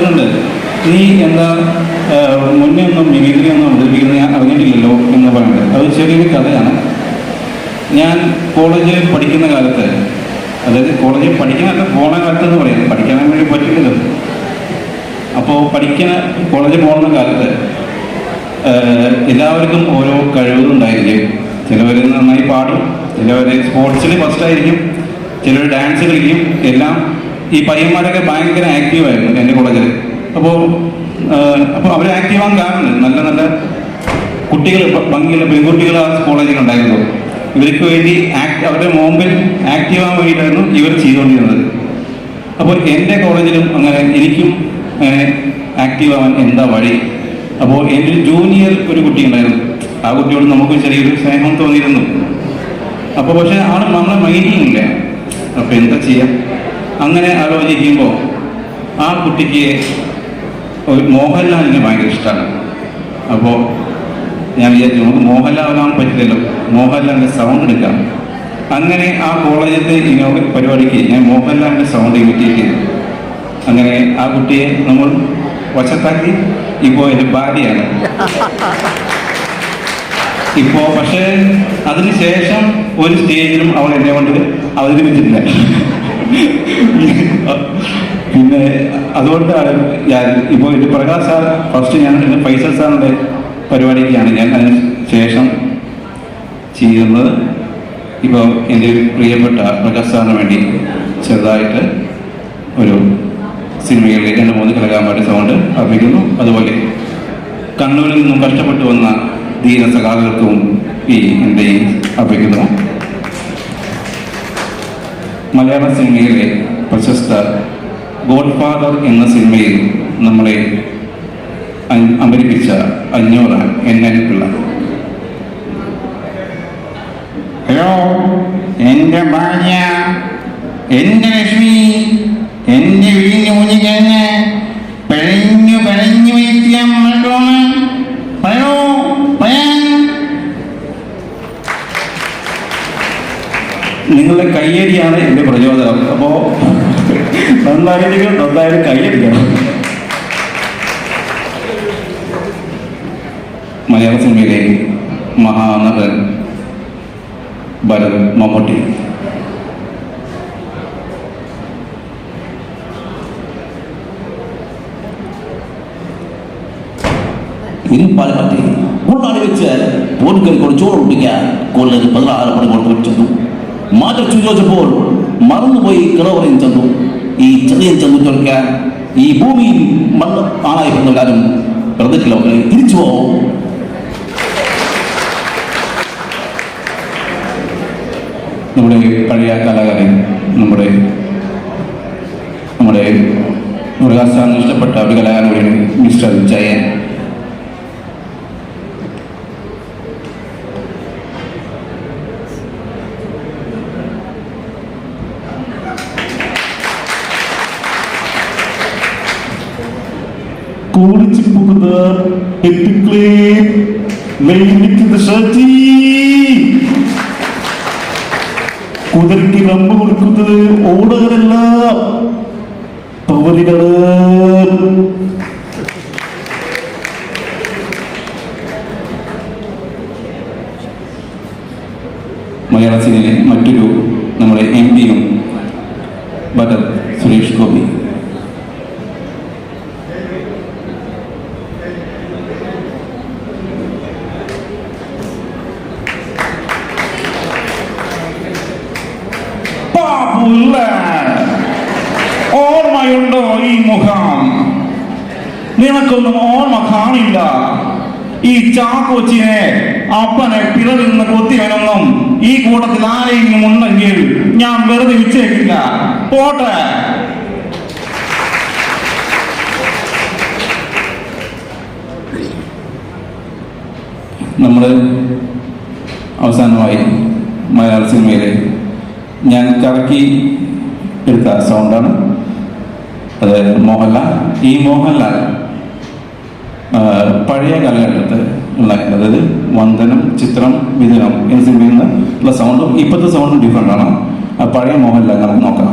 പറയുന്നുണ്ട്, നീ എന്താ മുന്നേ ഒന്നും മിമിക്രി ഒന്നും അവതരിപ്പിക്കുന്നത് ഞാൻ അറിഞ്ഞിട്ടില്ലല്ലോ എന്ന് പറയുന്നത്. അത് ചെറിയൊരു കഥയാണ്. ഞാൻ കോളേജിൽ പഠിക്കുന്ന കാലത്ത്, അതായത് കോളേജിൽ പഠിക്കാനല്ല പോണ കാലത്ത് എന്ന് പറയാം, പഠിക്കാൻ വേണ്ടി പറ്റില്ലല്ലോ. അപ്പോൾ കോളേജിൽ പോകുന്ന കാലത്ത് എല്ലാവർക്കും ഓരോ കഴിവുകളുണ്ടായിരിക്കും. ചിലവർ നന്നായി പാടും, ചിലവർ സ്പോർട്സിൽ ഫസ്റ്റായിരിക്കും, ചിലർ ഡാൻസ് കളിക്കും. എല്ലാം ഈ പയ്യന്മാരൊക്കെ ഭയങ്കര ആക്റ്റീവായിരുന്നു എൻ്റെ കോളേജിൽ. അപ്പോൾ അവർ ആക്റ്റീവാൻ കാരണം നല്ല നല്ല കുട്ടികൾ, ഭംഗിയുള്ള പെൺകുട്ടികൾ ആ കോളേജിലുണ്ടായിരുന്നു. ഇവർക്ക് വേണ്ടി അവരുടെ മുമ്പിൽ ആക്റ്റീവാൻ വേണ്ടിയിട്ടായിരുന്നു ഇവർ ചെയ്തുകൊണ്ടിരുന്നത്. അപ്പോൾ എൻ്റെ കോളേജിലും അങ്ങനെ എനിക്കും അങ്ങനെ ആക്റ്റീവാൻ എന്താ വഴി? അപ്പോൾ എൻ്റെ ജൂനിയർ ഒരു കുട്ടി ഉണ്ടായിരുന്നു. ആ കുട്ടിയോട് നമുക്ക് ചെറിയൊരു സ്നേഹം തോന്നിയിരുന്നു. അപ്പോൾ പക്ഷേ ആൾ നമ്മളെ മൈൻഡിങ്ങില്ല. അപ്പോൾ എന്താ ചെയ്യാം? അങ്ങനെ ആലോചിക്കുമ്പോൾ ആ കുട്ടിക്ക് മോഹൻലാലിനെ ഭയങ്കര ഇഷ്ടമാണ്. അപ്പോൾ ഞാൻ വിചാരിച്ചു നമുക്ക് മോഹൻലാലാൻ പറ്റില്ലല്ലോ, മോഹൻലാലിൻ്റെ സൗണ്ട് എടുക്കാം. അങ്ങനെ ആ കോളേജിലത്തെ പരിപാടിക്ക് ഞാൻ മോഹൻലാലിൻ്റെ സൗണ്ട് ഇമിറ്റേറ്റ് ചെയ്തു. അങ്ങനെ ആ കുട്ടിയെ നമ്മൾ വശത്താക്കി. ഇപ്പോൾ എൻ്റെ ഭാര്യയാണ്. ഇപ്പോൾ പക്ഷേ അതിന് ശേഷം ഒരു സ്റ്റേജിലും അവൾ എന്നെ കൊണ്ട് അവതരിപ്പിച്ചിട്ടില്ല. പിന്നെ അതുകൊണ്ടാണ് ഞാൻ ഇപ്പോൾ എൻ്റെ പ്രകാശ് സാർ ഫസ്റ്റ് ഞാൻ എൻ്റെ ഫൈസൽ സാറിൻ്റെ പരിപാടിക്കാണ് ഞാൻ അതിന് ശേഷം ചെയ്യുന്നത്. ഇപ്പോൾ എൻ്റെ പ്രിയപ്പെട്ട പ്രകാശ് സാറിന് വേണ്ടി ചെറുതായിട്ട് ഒരു സിനിമകളിൽ 2-3 കലാകാരന്മാരുടെ സൗണ്ട് അർപ്പിക്കുന്നു. അതുപോലെ കണ്ണൂരിൽ നിന്നും കഷ്ടപ്പെട്ടു വന്ന ധീര സഖാക്കൾക്കും ഈ എൻ്റെ അർപ്പിക്കുന്നു. മലയാള സിനിമയിലെ പ്രശസ്ത ഗോഡ്ഫാദർ എന്ന സിനിമയിൽ നമ്മളെ അമരിപ്പിച്ച അഞ്ഞൂറ് എൻ പിള്ള. ഹലോ, എൻ്റെ ഭാര്യ, എൻ്റെ ലക്ഷ്മി, എൻ്റെ വീടിന് മുന്നിൽ കഴിഞ്ഞ് പിഴഞ്ഞു വയ്ക്കാൻ ഹലോ പറയാൻ. നിങ്ങളുടെ കയ്യടിയാണ് എൻ്റെ പ്രചോദനം. അപ്പോൾ നന്നായിട്ട് കയ്യടിക്കണം. മലയാള സിനിമയിലെ മഹാനടൻ ഭരത് മമ്മൂട്ടി. പാലക്കാട്ടെ ഉള്ളാടി വെച്ച് പോർക്കൽ ചോറ് ഒട്ടിക്കാൻ കൊല്ലത് 16 മണി കൊണ്ട് ചെന്നു. മാറ്റച്ചു ചോദിച്ചപ്പോൾ മറന്നുപോയി കിളവറയും ചെന്നു. ഈ ചെറിയൻ ചെന്നു ചോദിക്കാൻ ഈ ഭൂമിയിൽ മണ്ണ് ആണായി പിറന്നവരാരും വെറുതെക്കില്ല. തിരിച്ചു പോവും. നമ്മുടെ പഴയ കലാകാരൻ, നമ്മുടെ മുരുകാസാറിന് ഇഷ്ടപ്പെട്ട ഒരു കലാകാരൻ കൂടിയാണ് മിസ്റ്റർ ജയൻ. കുളിച്ച് പോകുന്ന കുതിരയ്ക്ക് റമ്പ് കൊടുക്കുന്നത് ഓടകരല്ല, പവറികള്. മലയാള സിനിമയിലെ മറ്റൊരു നമ്മുടെ എംപിയും ഭരത് സുരേഷ് ഗോപി. ഓർമ്മയുണ്ടോ ഈ മുഖം? നിനക്കൊന്നും ഓർമ്മ കാണില്ല. ഈ ചാക്കോച്ചിനെ അപ്പനെ പിറവിൽ നിന്ന് കൊത്തിയവനൊന്നും ഈ കൂട്ടത്തിൽ ആരെങ്കിലും ഉണ്ടെങ്കിൽ ഞാൻ വെറുതെ വിച്ചേക്കില്ല. പോട്ടെ. നമ്മൾ അവസാനമായി മലയാള സിനിമയിലെ ഞാൻ കറക്കി എടുത്ത സൗണ്ടാണ്, അതായത് മോഹൻലാൽ. ഈ മോഹൻലാൽ പഴയ കാലഘട്ടത്തിൽ ഉള്ള, അതായത് വന്ദനം, ചിത്രം, മിഥുനം എന്നീ സിനിമയിൽ നിന്നുള്ള സൗണ്ടും ഇപ്പോഴത്തെ സൗണ്ടും ഡിഫറെൻ്റ് ആണ്. ആ പഴയ മോഹൻലാൽ നമുക്ക് നോക്കാം.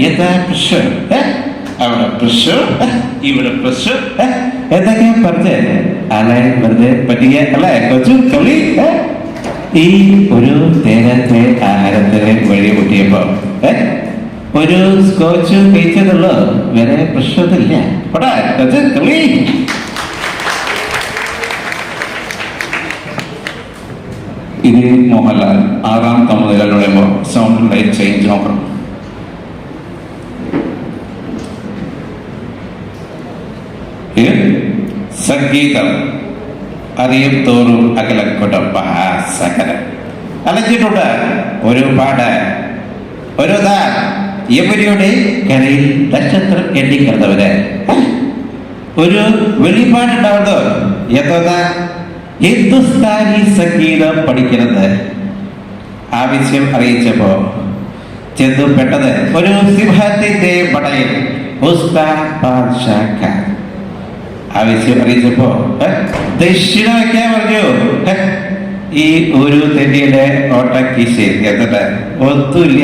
എന്താ പ്രഷർ, അവിടെ പ്രഷർ, ഇവിടെ പ്രഷർ, എന്തൊക്കെയാ പറഞ്ഞേ അല്ലെ, വെറുതെ പറ്റിയ അല്ലെ കൊച്ചു കളി. ഈ ഒരു നേരത്തെ ആഹാരത്തിന് വഴി പൊട്ടിയപ്പോ ഒരു സ്കോച്ച് കഴിച്ചതുള്ളൂ, വേറെ പ്രശ്നമില്ല. കൊച്ചു കളി. ഇത് മോഹൻലാൽ 6ാം തമുതിലെന്ന് പറയുമ്പോൾ സൗണ്ട് ലൈറ്റ് ചേഞ്ച് നോക്കണം. സംഗീതം അറിയും തോറും അകലക്കൊടം മഹാസകലം അലഞ്ഞിട്ടുണ്ട് ഒരു പാട് ഒരു യമുനയുടെ കരയിൽ നക്ഷത്രം എണ്ണിക്കിടന്നവര് ഒരു വെളിപ്പാടുണ്ടാവുന്നു. എന്താ ഹിന്ദുസ്ഥാനി സംഗീതം പഠിക്കുന്നത് ആവശ്യം അറിയിച്ചപ്പോ ചെന്നു പെട്ടത് ഒരു സിംഹത്തിന്റെ പടയിൽ ആവശ്യം അറിയിച്ചപ്പോ ദക്ഷിണ വയ്ക്കാൻ പറഞ്ഞു. ഈ ഒരു തെന്നിയുടെ ഓട്ടക്കീശ് എന്നിട്ട് ഒത്തുമില്ല.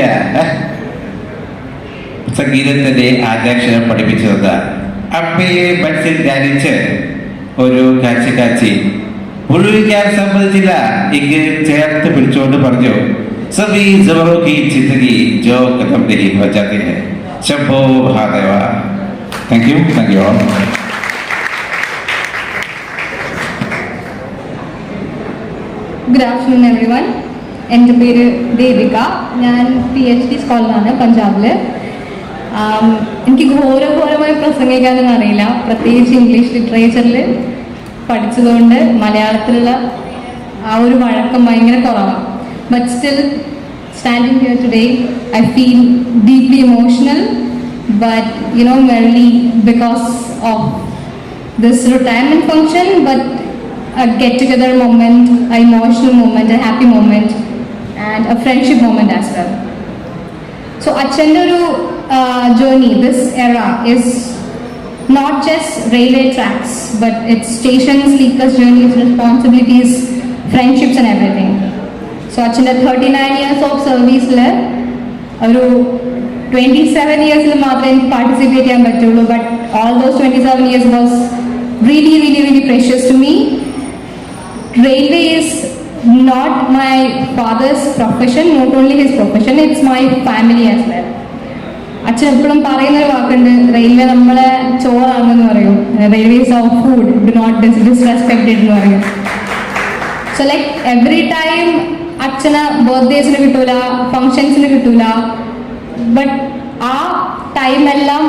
സംഗീതത്തിന്റെ ആദ്യാക്ഷരം പഠിപ്പിച്ചു തന്ന അമ്മയെ മനസ്സിൽ ധ്യാനിച്ച് ഒരു കാച്ചി മുഴുവിക്കാൻ സമ്മതിച്ചില്ല. ഇങ്ങ് ചേർത്ത് പിടിച്ചുകൊണ്ട് പറഞ്ഞു, സബി ജബറോ കി ജിന്ദഗി ജോ ഖതം നഹീ ഹോ ജാതി high, Shambho Mahadeva. Thank you all. Good afternoon every one. എൻ്റെ പേര് ദേവിക. ഞാൻ PhD സ്കോളറാണ് പഞ്ചാബിൽ. എനിക്ക് ഘോരമായി പ്രസംഗിക്കാനൊന്നും അറിയില്ല, പ്രത്യേകിച്ച് ഇംഗ്ലീഷ് ലിറ്ററേച്ചറിൽ പഠിച്ചതുകൊണ്ട് മലയാളത്തിലുള്ള ആ ഒരു വഴക്കം ഭയങ്കര കുറവാണ്. But still standing here today I feel deeply emotional, but merely because of this retirement function, but a get-together moment, an emotional moment, a happy moment, and a friendship moment as well. So Achanda journey, this era is not just railway tracks, but it's stations, sleepers, journeys, responsibilities, friendships and everything. So Achanda 39 years of service le, 27 years le maatram participate cheyan pattullu, but all those 27 years was really precious to me. Railway is not my father's profession, not only his profession, it's my family as well. അച്ഛൻ എപ്പോഴും പറയുന്നൊരു വാക്കുണ്ട്, railway നമ്മളെ ചോറാണെന്ന് പറയും. Railway is our food, do not disrespect എന്ന് പറയും. So like every time അച്ഛന് ബർത്ത്ഡേസിന് കിട്ടൂല, ഫങ്ഷൻസിന് കിട്ടൂല, ബട്ട് ആ ടൈമെല്ലാം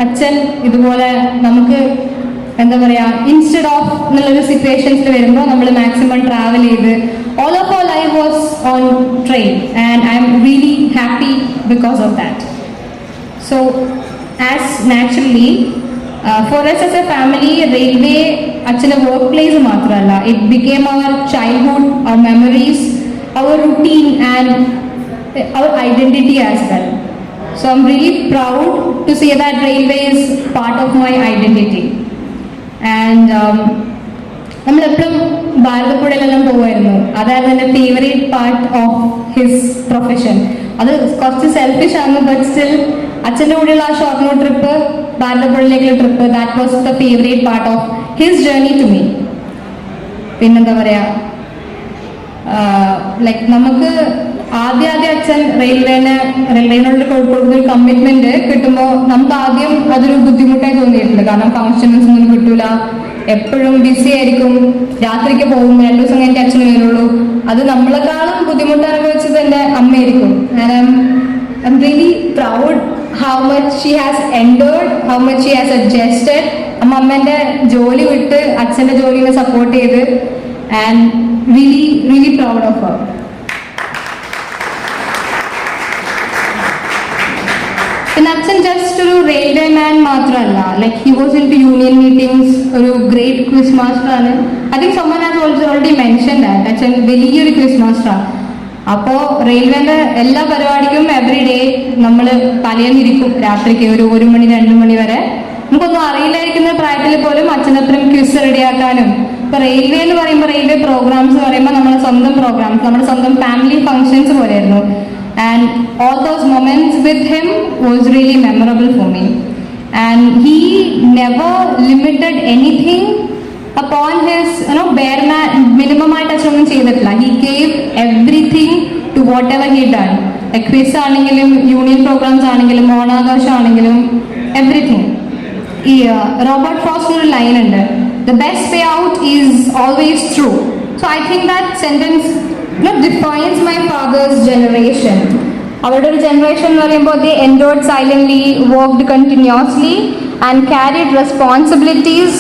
അച്ഛൻ ഇതുപോലെ നമുക്ക് എന്താ പറയുക, ഇൻസ്റ്റെഡ് ഓഫ് എന്നുള്ളൊരു സിറ്റുവേഷൻസിൽ വരുമ്പോൾ നമ്മൾ മാക്സിമം ട്രാവൽ ചെയ്ത് all of our life was on train, and I'm really happy because of that. So as naturally for us as a family, railway achana workplace maatralla, it became our childhood, our memories, our routine and our identity as well. So I'm really proud to say that railway is part of my identity. And നമ്മളെപ്പോഴും ഭാരതപ്പുഴയിലെല്ലാം പോകുമായിരുന്നു. അതായിരുന്നു എൻ്റെ favourite part of his profession. അത് കുറച്ച് selfish ആണ്, but still അച്ഛൻ്റെ കൂടെയുള്ള ആ ഷോർട്ട്നോർ ട്രിപ്പ്, ഭാരതപ്പുഴയിലേക്കുള്ള trip, that was the favourite part of his journey to me. പിന്നെന്താ പറയുക, ലൈക്ക് നമുക്ക് ആദ്യം അച്ഛൻ റെയിൽവേനോട് കൊടുക്കുന്ന ഒരു കമ്മിറ്റ്മെന്റ് കിട്ടുമ്പോൾ നമുക്ക് ആദ്യം അതൊരു ബുദ്ധിമുട്ടായി തോന്നിയിട്ടുണ്ട്. കാരണം ഫങ്ഷൻസ് ഒന്നും കിട്ടൂല, എപ്പോഴും ബിസി ആയിരിക്കും, രാത്രിക്ക് പോകും, 2 ദിവസം കഴിഞ്ഞിട്ട് അച്ഛന് വരുള്ളൂ. അത് നമ്മളെക്കാളും ബുദ്ധിമുട്ട് അനുഭവിച്ചത് എൻ്റെ അമ്മയായിരിക്കും. I'm really proud how much she has endured, how much she has adjusted. അമ്മേൻ്റെ ജോലി വിട്ട് അച്ഛൻ്റെ ജോലിനെ സപ്പോർട്ട് ചെയ്ത്, and really proud of her. പിന്നെ അച്ഛൻ ജസ്റ്റ് ഒരു റെയിൽവേ മാൻ മാത്രമല്ല, like he was into union meetings, ഒരു ഗ്രേറ്റ് ക്വിസ് മാസ്റ്റർ ആണ്. I think someone has already mentioned that. അച്ഛൻ വലിയൊരു ക്വിസ് മാസ്റ്ററാണ്. അപ്പോൾ റെയിൽവേൻ്റെ എല്ലാ പരിപാടിക്കും എവറി ഡേ നമ്മൾ തലേന്നിരിക്കും, രാത്രിക്ക് ഒരു 1 മണി 2 മണി വരെ. നമുക്കൊന്നും അറിയില്ലായിരിക്കുന്ന പ്രായത്തിൽ പോലും അച്ഛനത്രയും ക്വിസ് റെഡിയാക്കാനും. ഇപ്പോൾ റെയിൽവേ എന്ന് പറയുമ്പോൾ, റെയിൽവേ പ്രോഗ്രാംസ് പറയുമ്പോൾ നമ്മുടെ സ്വന്തം പ്രോഗ്രാംസ്, നമ്മുടെ സ്വന്തം ഫാമിലി ഫങ്ഷൻസ് പോലെയായിരുന്നു. And all those moments with him was really memorable for me. And he never limited anything upon his bare minimum ആയിട്ട് അച്ഛനൊന്നും ചെയ്തിട്ടില്ല. He gave everything to whatever he done. Quiz ആണെങ്കിലും union programmes ആണെങ്കിലും ഓണാഘോഷം ആണെങ്കിലും everything. ഈ Robert ഫ്രോസ്റ്റിന് ഒരു line ഉണ്ട്, the best way out is always true. So I think that sentence defines my father's generation. അവരുടെ ഒരു ജനറേഷൻ എന്ന് പറയുമ്പോൾ they endured silently, worked continuously and carried responsibilities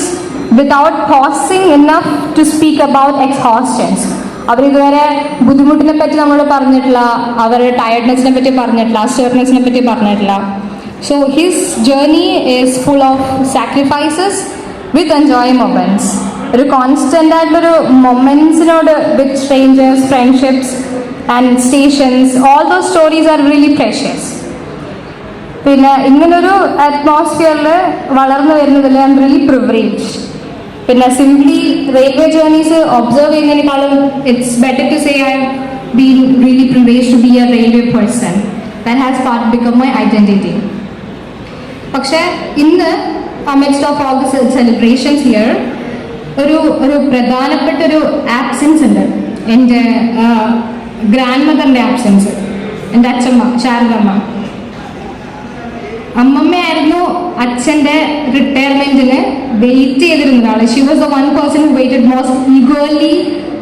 without pausing enough to speak about exhaustions. അവരിതുവരെ ബുദ്ധിമുട്ടിനെ പറ്റി നമ്മൾ പറഞ്ഞിട്ടില്ല, അവരുടെ ടയർഡ്നെസ്സിനെ പറ്റി പറഞ്ഞിട്ടില്ല, സ്റ്റേർനെസ്സിനെ പറ്റി പറഞ്ഞിട്ടില്ല. So his journey is full of sacrifices with enjoying moments. ഒരു കോൺസ്റ്റന്റ് ആയിട്ടുള്ളൊരു മൊമെന്റ്സിനോട് with strangers, friendships and stations, all those stories are really precious. പിന്നെ ഇങ്ങനൊരു അറ്റ്മോസ്ഫിയറിൽ വളർന്നു വരുന്നതിൽ ഐ എം റിയലി പ്രിവിലേജ്ഡ്. പിന്നെ സിംപ്ലി റെയിൽവേ ജേർണീസ് ഒബ്സർവ് ചെയ്യുന്നതിനേക്കാളും it's better to say I been really privileged to be a railway person. That has part become my identity. പക്ഷേ ഇന്ന് amidst of all the celebrations here, ഒരു പ്രധാനപ്പെട്ട ഒരു absence ഉണ്ട്. എൻ്റെ grand മദറിൻ്റെ absence. എൻ്റെ അച്ഛമ്മ ശാരദമ്മ. അമ്മമ്മയായിരുന്നു അച്ഛൻ്റെ റിട്ടയർമെൻറ്റിന് വെയിറ്റ് ചെയ്തിരുന്ന ഒരാൾ. She was the one person who waited most eagerly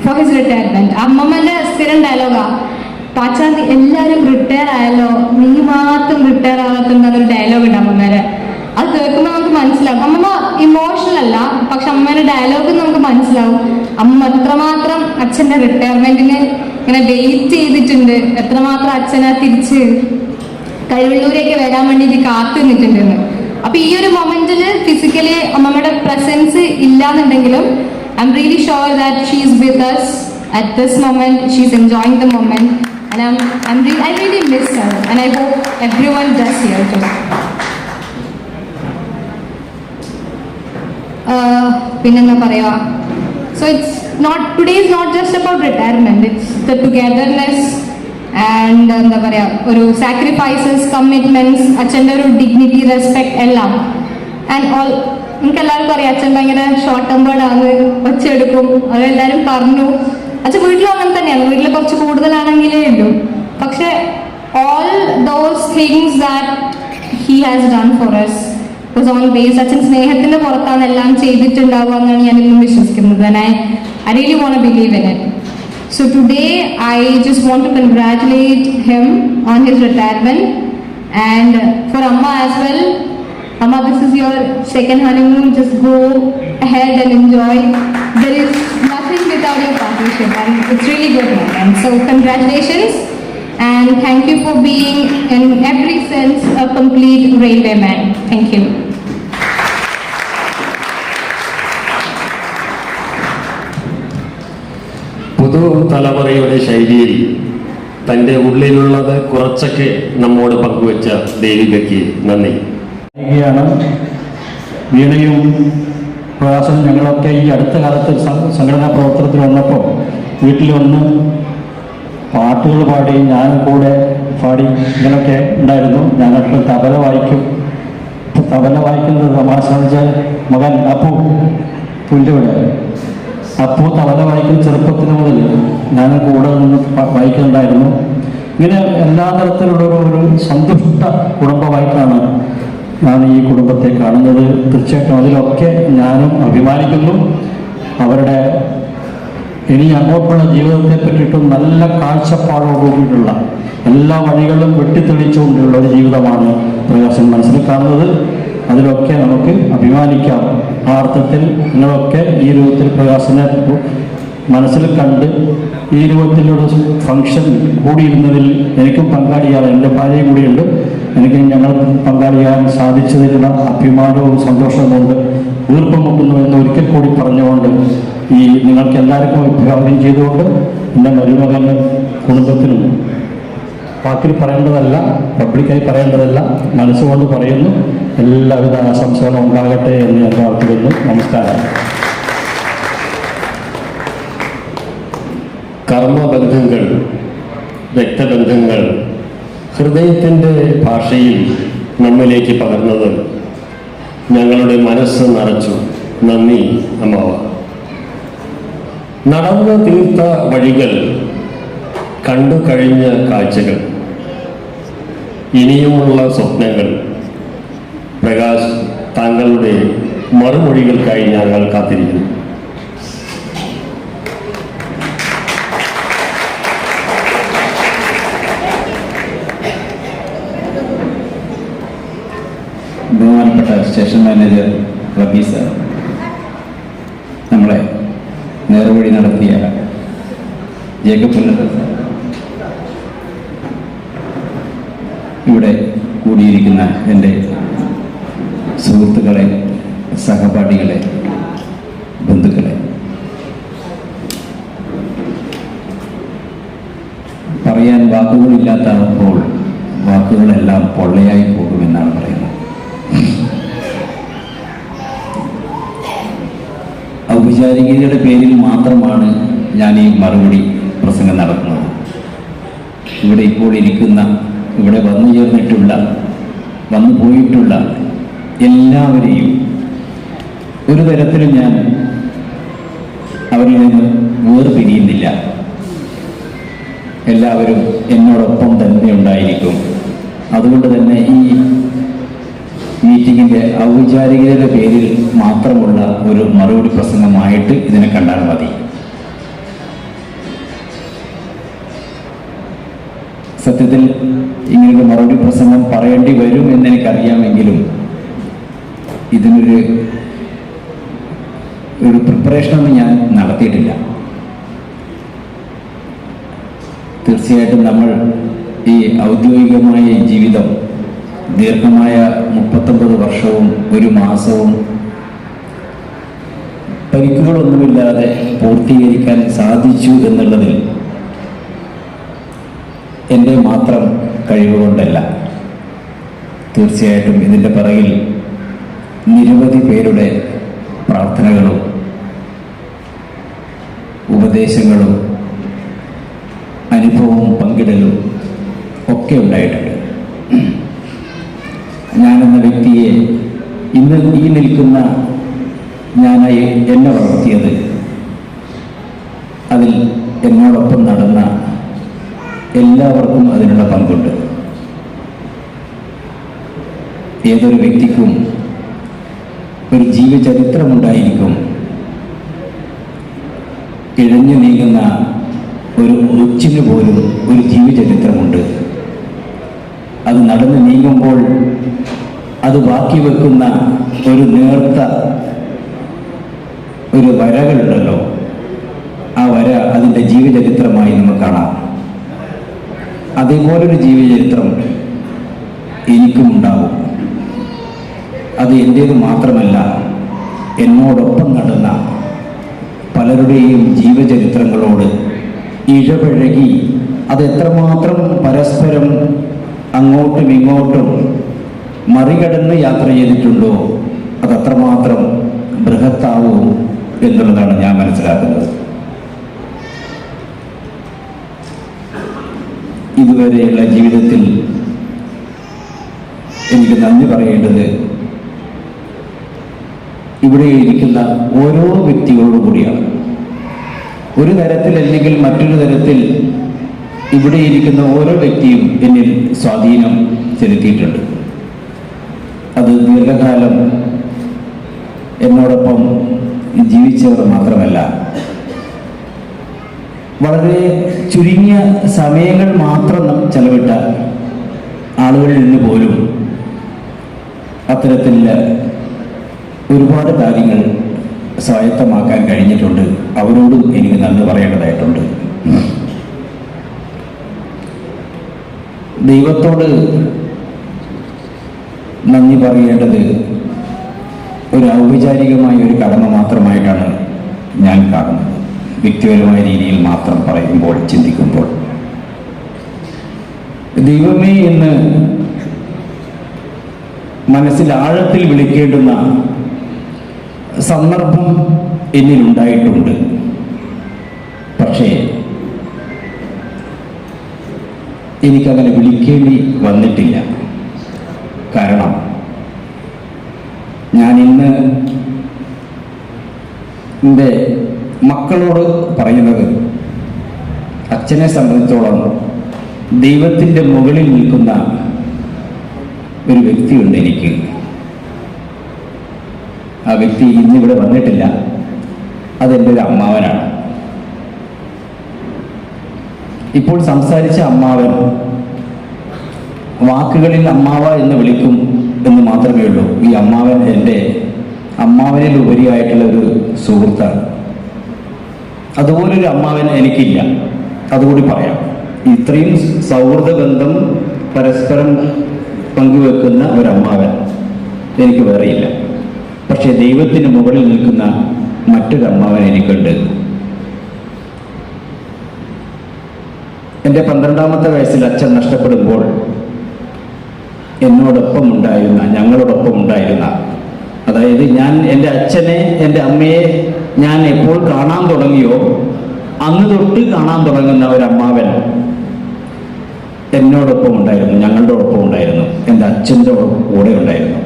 for his retirement. അമ്മമ്മൻ്റെ സ്ഥിരം ഡയലോഗാ, പാച്ചാന്തി എല്ലാവരും റിട്ടയർ ആയല്ലോ, നീ മാത്രം റിട്ടയർ ആകാത്തുണ്ടെന്നൊരു ഡയലോഗ് ഉണ്ട് അമ്മമ്മേരെ. അത് കേൾക്കുമ്പോൾ നമുക്ക് മനസ്സിലാവും. അമ്മമ്മ ഇമോഷണൽ അല്ല, പക്ഷെ അമ്മേൻ്റെ ഡയലോഗ് നമുക്ക് മനസ്സിലാവും അമ്മ എത്രമാത്രം അച്ഛൻ്റെ റിട്ടയർമെന്റിന് ഇങ്ങനെ വെയിറ്റ് ചെയ്തിട്ടുണ്ട്, എത്രമാത്രം അച്ഛനെ തിരിച്ച് കഴിവള്ളൂരേക്ക് വരാൻ വേണ്ടിയിട്ട് കാത്തു നിന്നിട്ടുണ്ടെന്ന്. അപ്പൊ ഈ ഒരു മൊമെന്റിൽ ഫിസിക്കലി അമ്മമ്മയുടെ പ്രസൻസ് ഇല്ലാന്നുണ്ടെങ്കിലും I'm really sure that she is with us at this moment. She is enjoying the moment and I really miss her and I hope everyone does here too. പിന്നെന്താ പറയുക, so it's not today is not just about retirement, it's the togetherness and എന്താ പറയുക ഒരു sacrifices, commitments, അച്ഛൻ്റെ ഒരു dignity, respect എല്ലാം. And all നമുക്ക് എല്ലാവർക്കും അറിയാം അച്ഛൻ ഭയങ്കര ഷോർട്ട് ടെമ്പേർഡാണ്, ഒച്ചയെടുക്കും, അതെല്ലാവരും പറഞ്ഞു. അച്ഛൻ വീട്ടിലും അങ്ങനെ തന്നെയാണ്, വീട്ടിൽ കുറച്ച് കൂടുതലാണെങ്കിലേ ഉള്ളൂ. പക്ഷെ all those things that he has done for us was always അച്ഛൻ സ്നേഹത്തിന്റെ പുറത്താണ് എല്ലാം ചെയ്തിട്ടുണ്ടാവുക എന്നാണ് ഞാൻ ഇന്നും വിശ്വസിക്കുന്നത്. And I really want to believe in it. So today I just want to congratulate him on his retirement and for Amma as well. Amma, this is your second honeymoon. Just go ahead and enjoy. There is nothing without your partnership and it's really good moment. So congratulations and thank you for being in every sense a complete railway man. Thank you. പുതുതലമുറയുടെ ശൈലിയിൽ തൻ്റെ ഉള്ളിലുള്ളത് കുറച്ചൊക്കെ നമ്മോട് പങ്കുവച്ച ദേവികയ്ക്ക് നന്ദി. വീണയും പ്രവാസം ഞങ്ങളൊക്കെ ഈ അടുത്ത കാലത്ത് സംഘടനാ പ്രവർത്തനത്തിൽ വന്നപ്പോൾ വീട്ടിൽ വന്ന് പാട്ടുകൾ പാടി ഞാൻ കൂടെ പാടി ഇങ്ങനെയൊക്കെ ഉണ്ടായിരുന്നു. ഞങ്ങൾക്ക് തബല വായിക്കും. തബല വായിക്കുന്നത് തമാശ മകൻ അപ്പു പുല്ലുവിടെ അപ്പു തബല വായിക്കുന്ന ചെറുപ്പത്തിന് മുതൽ ഞാൻ കൂടെ നിന്ന് വായിക്കുന്നുണ്ടായിരുന്നു. ഇങ്ങനെ എല്ലാ തരത്തിലുള്ള ഒരു സന്തുഷ്ട കുടുംബമായിട്ടാണ് ഞാൻ ഈ കുടുംബത്തെ കാണുന്നത്. തീർച്ചയായിട്ടും അതിലൊക്കെ ഞാനും അഭിമാനിക്കുന്നു. അവരുടെ ഇനി അങ്ങോട്ടുള്ള ജീവിതത്തെ പറ്റിയിട്ടും നല്ല കാഴ്ചപ്പാടോടുകൂടിയിട്ടുള്ള എല്ലാ വഴികളും വെട്ടിത്തെളിച്ചുകൊണ്ടുള്ള ഒരു ജീവിതമാണ് പ്രകാശൻ മനസ്സിൽ കാണുന്നത്. അതിലൊക്കെ നമുക്ക് അഭിമാനിക്കാം. ആ അർത്ഥത്തിൽ നിങ്ങളൊക്കെ ഈ രൂപത്തിൽ പ്രകാശനെ മനസ്സിൽ കണ്ട് ഈ രൂപത്തിലൊരു ഫംഗ്ഷൻ കൂടിയിരുന്നതിൽ എനിക്കും പങ്കാളിയാണ്. എൻ്റെ ഭാര്യയും കൂടിയുണ്ട്. എനിക്ക് ഞങ്ങൾ പങ്കാളിയാൻ സാധിച്ചതിലുള്ള അഭിമാനവും സന്തോഷവുമുണ്ട്. വീർപ്പം മുട്ടുന്നു എന്ന് ഒരിക്കൽ കൂടി പറഞ്ഞുകൊണ്ട് ഈ നിങ്ങൾക്ക് എല്ലാവർക്കും അഭിവാദ്യം ചെയ്തുകൊണ്ട് എൻ്റെ മരുമകന് കുടുംബത്തിനും വാക്കിൽ പറയേണ്ടതല്ല, പബ്ലിക്കായി പറയേണ്ടതല്ല, മനസ്സുകൊണ്ട് പറയുന്നു. എല്ലാവിധ ആശംസകളും ഉണ്ടാകട്ടെ എന്ന് ഞാൻ പ്രാർത്ഥിക്കുന്നു. നമസ്കാരം. കർമ്മബന്ധങ്ങൾ, രക്തബന്ധങ്ങൾ ഹൃദയത്തിൻ്റെ ഭാഷയിൽ നമ്മിലേക്ക് പകർന്നത് ഞങ്ങളുടെ മനസ്സ് നിറച്ചു. നന്ദി അമ്മാവ. നടന്നു തീർത്ത വഴികൾ, കണ്ടു കഴിഞ്ഞ കാഴ്ചകൾ, ഇനിയുമുള്ള സ്വപ്നങ്ങൾ. പ്രകാശ്, താങ്കളുടെ മറുമൊഴികൾക്കായി ഞങ്ങൾ കാത്തിരിക്കുന്നു. ബഹുമാനപ്പെട്ട സ്റ്റേഷൻ മാനേജർ റബി സാർ, നമ്മളെ നേർവഴി നടത്തിയ ജേക്കബ് പുന്നത്ത് സാർ, ഇവിടെ കൂടിയിരിക്കുന്ന എൻ്റെ സുഹൃത്തുക്കളെ, സഹപാഠികളെ, ബന്ധുക്കളെ, പറയാൻ വാക്കുകളില്ലാത്തപ്പോൾ വാക്കുകളെല്ലാം പൊള്ളയായി പോകുമെന്നാണ് പറയുന്നത്. ഔപചാരികതയുടെ പേരിൽ മാത്രമാണ് ഞാൻ ഈ മറുപടി പ്രസംഗം നടത്തുന്നത്. ഇവിടെ ഇപ്പോൾ ഇരിക്കുന്ന, ഇവിടെ വന്നു ചേർന്നിട്ടുള്ള, വന്നു പോയിട്ടുള്ള എല്ലാവരെയും ഒരു തരത്തിലും ഞാൻ അവരിൽ നിന്ന് വേർപിരിയുന്നില്ല. എല്ലാവരും എന്നോടൊപ്പം തന്നെ ഉണ്ടായിരിക്കും. അതുകൊണ്ട് തന്നെ ഈ മീറ്റിങ്ങിൻ്റെ ഔപചാരികതയുടെ പേരിൽ മാത്രമുള്ള ഒരു മറുപടി പ്രസംഗമായിട്ട് ഇതിനെ കണ്ടാൽ മതി. സത്യത്തിൽ ഇങ്ങനൊരു മറുപടി പ്രസംഗം പറയേണ്ടി വരും എന്നെനിക്കറിയാമെങ്കിലും ഇതിനൊരു പ്രിപ്പറേഷനൊന്നും ഞാൻ നടത്തിയിട്ടില്ല. തീർച്ചയായിട്ടും നമ്മൾ ഈ ഔദ്യോഗികമായ ജീവിതം ദീർഘമായ 39 വർഷവും 1 മാസവും പരിക്കുകളൊന്നുമില്ലാതെ പൂർത്തീകരിക്കാൻ സാധിച്ചു എന്നുള്ളതിൽ എൻ്റെ മാത്രം കഴിവുകൊണ്ടല്ല. തീർച്ചയായിട്ടും ഇതിൻ്റെ പിറകിൽ നിരവധി പേരുടെ പ്രാർത്ഥനകളും ഉപദേശങ്ങളും അനുഭവവും പങ്കിടലും ഒക്കെ ഉണ്ടായിട്ടുണ്ട്. ഞാനെന്ന വ്യക്തിയെ ഇന്ന് ഈ നിൽക്കുന്ന ഞാനായി എന്നെ വളർത്തിയത്, അതിൽ എന്നോടൊപ്പം നടന്ന എല്ലാവർക്കും അതിനുള്ള പങ്കുണ്ട്. ഏതൊരു വ്യക്തിക്കും ഒരു ജീവചരിത്രമുണ്ടായിരിക്കും. ഇഴഞ്ഞു നീങ്ങുന്ന ഒരു ഒച്ചിന് പോലും ഒരു ജീവചരിത്രമുണ്ട്. അത് നടന്നു നീങ്ങുമ്പോൾ അത് ബാക്കി വെക്കുന്ന ഒരു നേർത്ത ഒരു വരകളുണ്ടല്ലോ, ആ വര അതിൻ്റെ ജീവചരിത്രമായി നമുക്ക് കാണാം. അതേപോലൊരു ജീവചരിത്രം എനിക്കും ഉണ്ടാവും. അത് എൻ്റേത് മാത്രമല്ല, എന്നോടൊപ്പം നടന്ന പലരുടെയും ജീവചരിത്രങ്ങളോട് ഇഴപഴകി അതെത്രമാത്രം പരസ്പരം അങ്ങോട്ടും ഇങ്ങോട്ടും മറികടന്ന് യാത്ര ചെയ്തിട്ടുണ്ടോ അതത്രമാത്രം ബൃഹത്താവും എന്നുള്ളതാണ് ഞാൻ മനസ്സിലാക്കുന്നത്. ഇതുവരെയുള്ള ജീവിതത്തിൽ എനിക്ക് നന്ദി പറയേണ്ടത് ഇവിടെ ഇരിക്കുന്ന ഓരോ വ്യക്തികളോടും കൂടിയാണ്. ഒരു തരത്തിൽ അല്ലെങ്കിൽ മറ്റൊരു തരത്തിൽ ഇവിടെ ഇരിക്കുന്ന ഓരോ വ്യക്തിയും എന്നിൽ സ്വാധീനം ചെലുത്തിയിട്ടുണ്ട്. അത് ദീർഘകാലം എന്നോടൊപ്പം ജീവിച്ചവർ മാത്രമല്ല, വളരെ ചുരുങ്ങിയ സമയങ്ങൾ മാത്രം ചെലവിട്ട ആളുകളിൽ നിന്ന് പോലും അത്തരത്തിൽ ഒരുപാട് കാര്യങ്ങൾ സ്വായത്തമാക്കാൻ കഴിഞ്ഞിട്ടുണ്ട്. അവരോടും എനിക്ക് നന്ദി പറയേണ്ടതായിട്ടുണ്ട്. ദൈവത്തോട് നന്ദി പറയേണ്ടത് ഒരു ഔപചാരികമായ ഒരു കടമ മാത്രമായിട്ടാണ് ഞാൻ കാണുന്നത്. വ്യക്തിപരമായ രീതിയിൽ മാത്രം പറയുമ്പോൾ, ചിന്തിക്കുമ്പോൾ, ദൈവമേ എന്ന് മനസ്സിൽ ആഴത്തിൽ വിളിക്കേണ്ടുന്ന സന്ദർഭം എന്നിലുണ്ടായിട്ടുണ്ട്. പക്ഷേ എനിക്കങ്ങനെ വിളിക്കേണ്ടി വന്നിട്ടില്ല. കാരണം ഞാൻ ഇന്ന് എൻ്റെ മക്കളോട് പറയുന്നത്, അച്ഛനെ സംബന്ധിച്ചോളം ദൈവത്തിൻ്റെ മുകളിൽ നിൽക്കുന്ന ഒരു വ്യക്തിയുണ്ട് എനിക്ക്. ആ വ്യക്തി ഇന്നിവിടെ വന്നിട്ടില്ല. അതെൻ്റെ ഒരു അമ്മാവനാണ്. ഇപ്പോൾ സംസാരിച്ച അമ്മാവൻ വാക്കുകളിൽ അമ്മാവ എന്ന് വിളിക്കും എന്ന് മാത്രമേ ഉള്ളൂ. ഈ അമ്മാവൻ എൻ്റെ അമ്മാവനിൽ ഉപരിയായിട്ടുള്ള ഒരു സുഹൃത്താണ്. അതുപോലൊരു അമ്മാവൻ എനിക്കില്ല. അതുകൂടി പറയാം. ഇത്രയും സൗഹൃദ ബന്ധം പരസ്പരം പങ്കുവെക്കുന്ന ഒരമ്മാവൻ എനിക്ക് വേറെയില്ല. പക്ഷേ ദൈവത്തിന് മുകളിൽ നിൽക്കുന്ന മറ്റൊരു അമ്മാവൻ എനിക്കുണ്ട്. എൻ്റെ 12ാമത്തെ വയസ്സിൽ അച്ഛൻ നഷ്ടപ്പെടുമ്പോൾ ഞങ്ങളോടൊപ്പം ഉണ്ടായിരുന്ന, അതായത് ഞാൻ എൻ്റെ അച്ഛനെ, എൻ്റെ അമ്മയെ ഞാൻ എപ്പോൾ കാണാൻ തുടങ്ങിയോ അന്ന് തൊട്ട് കാണാൻ തുടങ്ങുന്ന ഒരമ്മാവൻ എന്നോടൊപ്പം ഉണ്ടായിരുന്നു, ഞങ്ങളുടെ ഒപ്പം ഉണ്ടായിരുന്നു, എൻ്റെ അച്ഛൻ്റെ കൂടെ ഉണ്ടായിരുന്നു.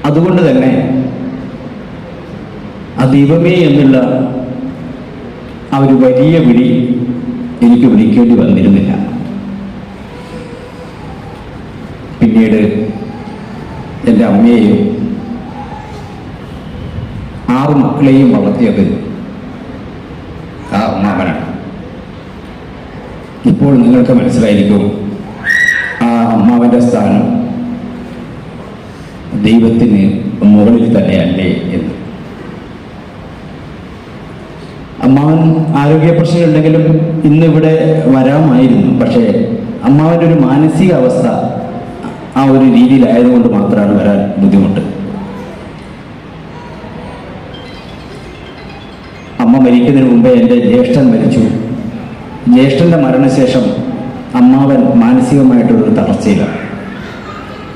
അതുകൊണ്ട് തന്നെ ആ ദൈവമേ എന്നുള്ള ആ ഒരു വലിയ വിളി എനിക്ക് വിളിക്കേണ്ടി വന്നിരുന്നില്ല. പിന്നീട് എൻ്റെ അമ്മയെയും 6 മക്കളെയും വളർത്തിയത് ആ അമ്മാവനാണ്. ഇപ്പോൾ നിങ്ങൾക്ക് മനസ്സിലായിരിക്കും ആ അമ്മാവൻ്റെ സ്ഥാനം ദൈവത്തിന് മുകളിൽ തന്നെയല്ലേ എന്ന്. അമ്മാവൻ ആരോഗ്യ പ്രശ്നമുണ്ടെങ്കിലും ഇന്നിവിടെ വരാമായിരുന്നു. പക്ഷേ അമ്മാവൻ്റെ ഒരു മാനസിക അവസ്ഥ ആ ഒരു രീതിയിലായതുകൊണ്ട് മാത്രമാണ് വരാൻ ബുദ്ധിമുട്ട്. അമ്മ മരിക്കുന്നതിന് മുമ്പേ എൻ്റെ ജ്യേഷ്ഠൻ മരിച്ചു. ജ്യേഷ്ഠൻ്റെ മരണശേഷം അമ്മാവൻ മാനസികമായിട്ടുള്ളൊരു തളർച്ചയിലാണ്.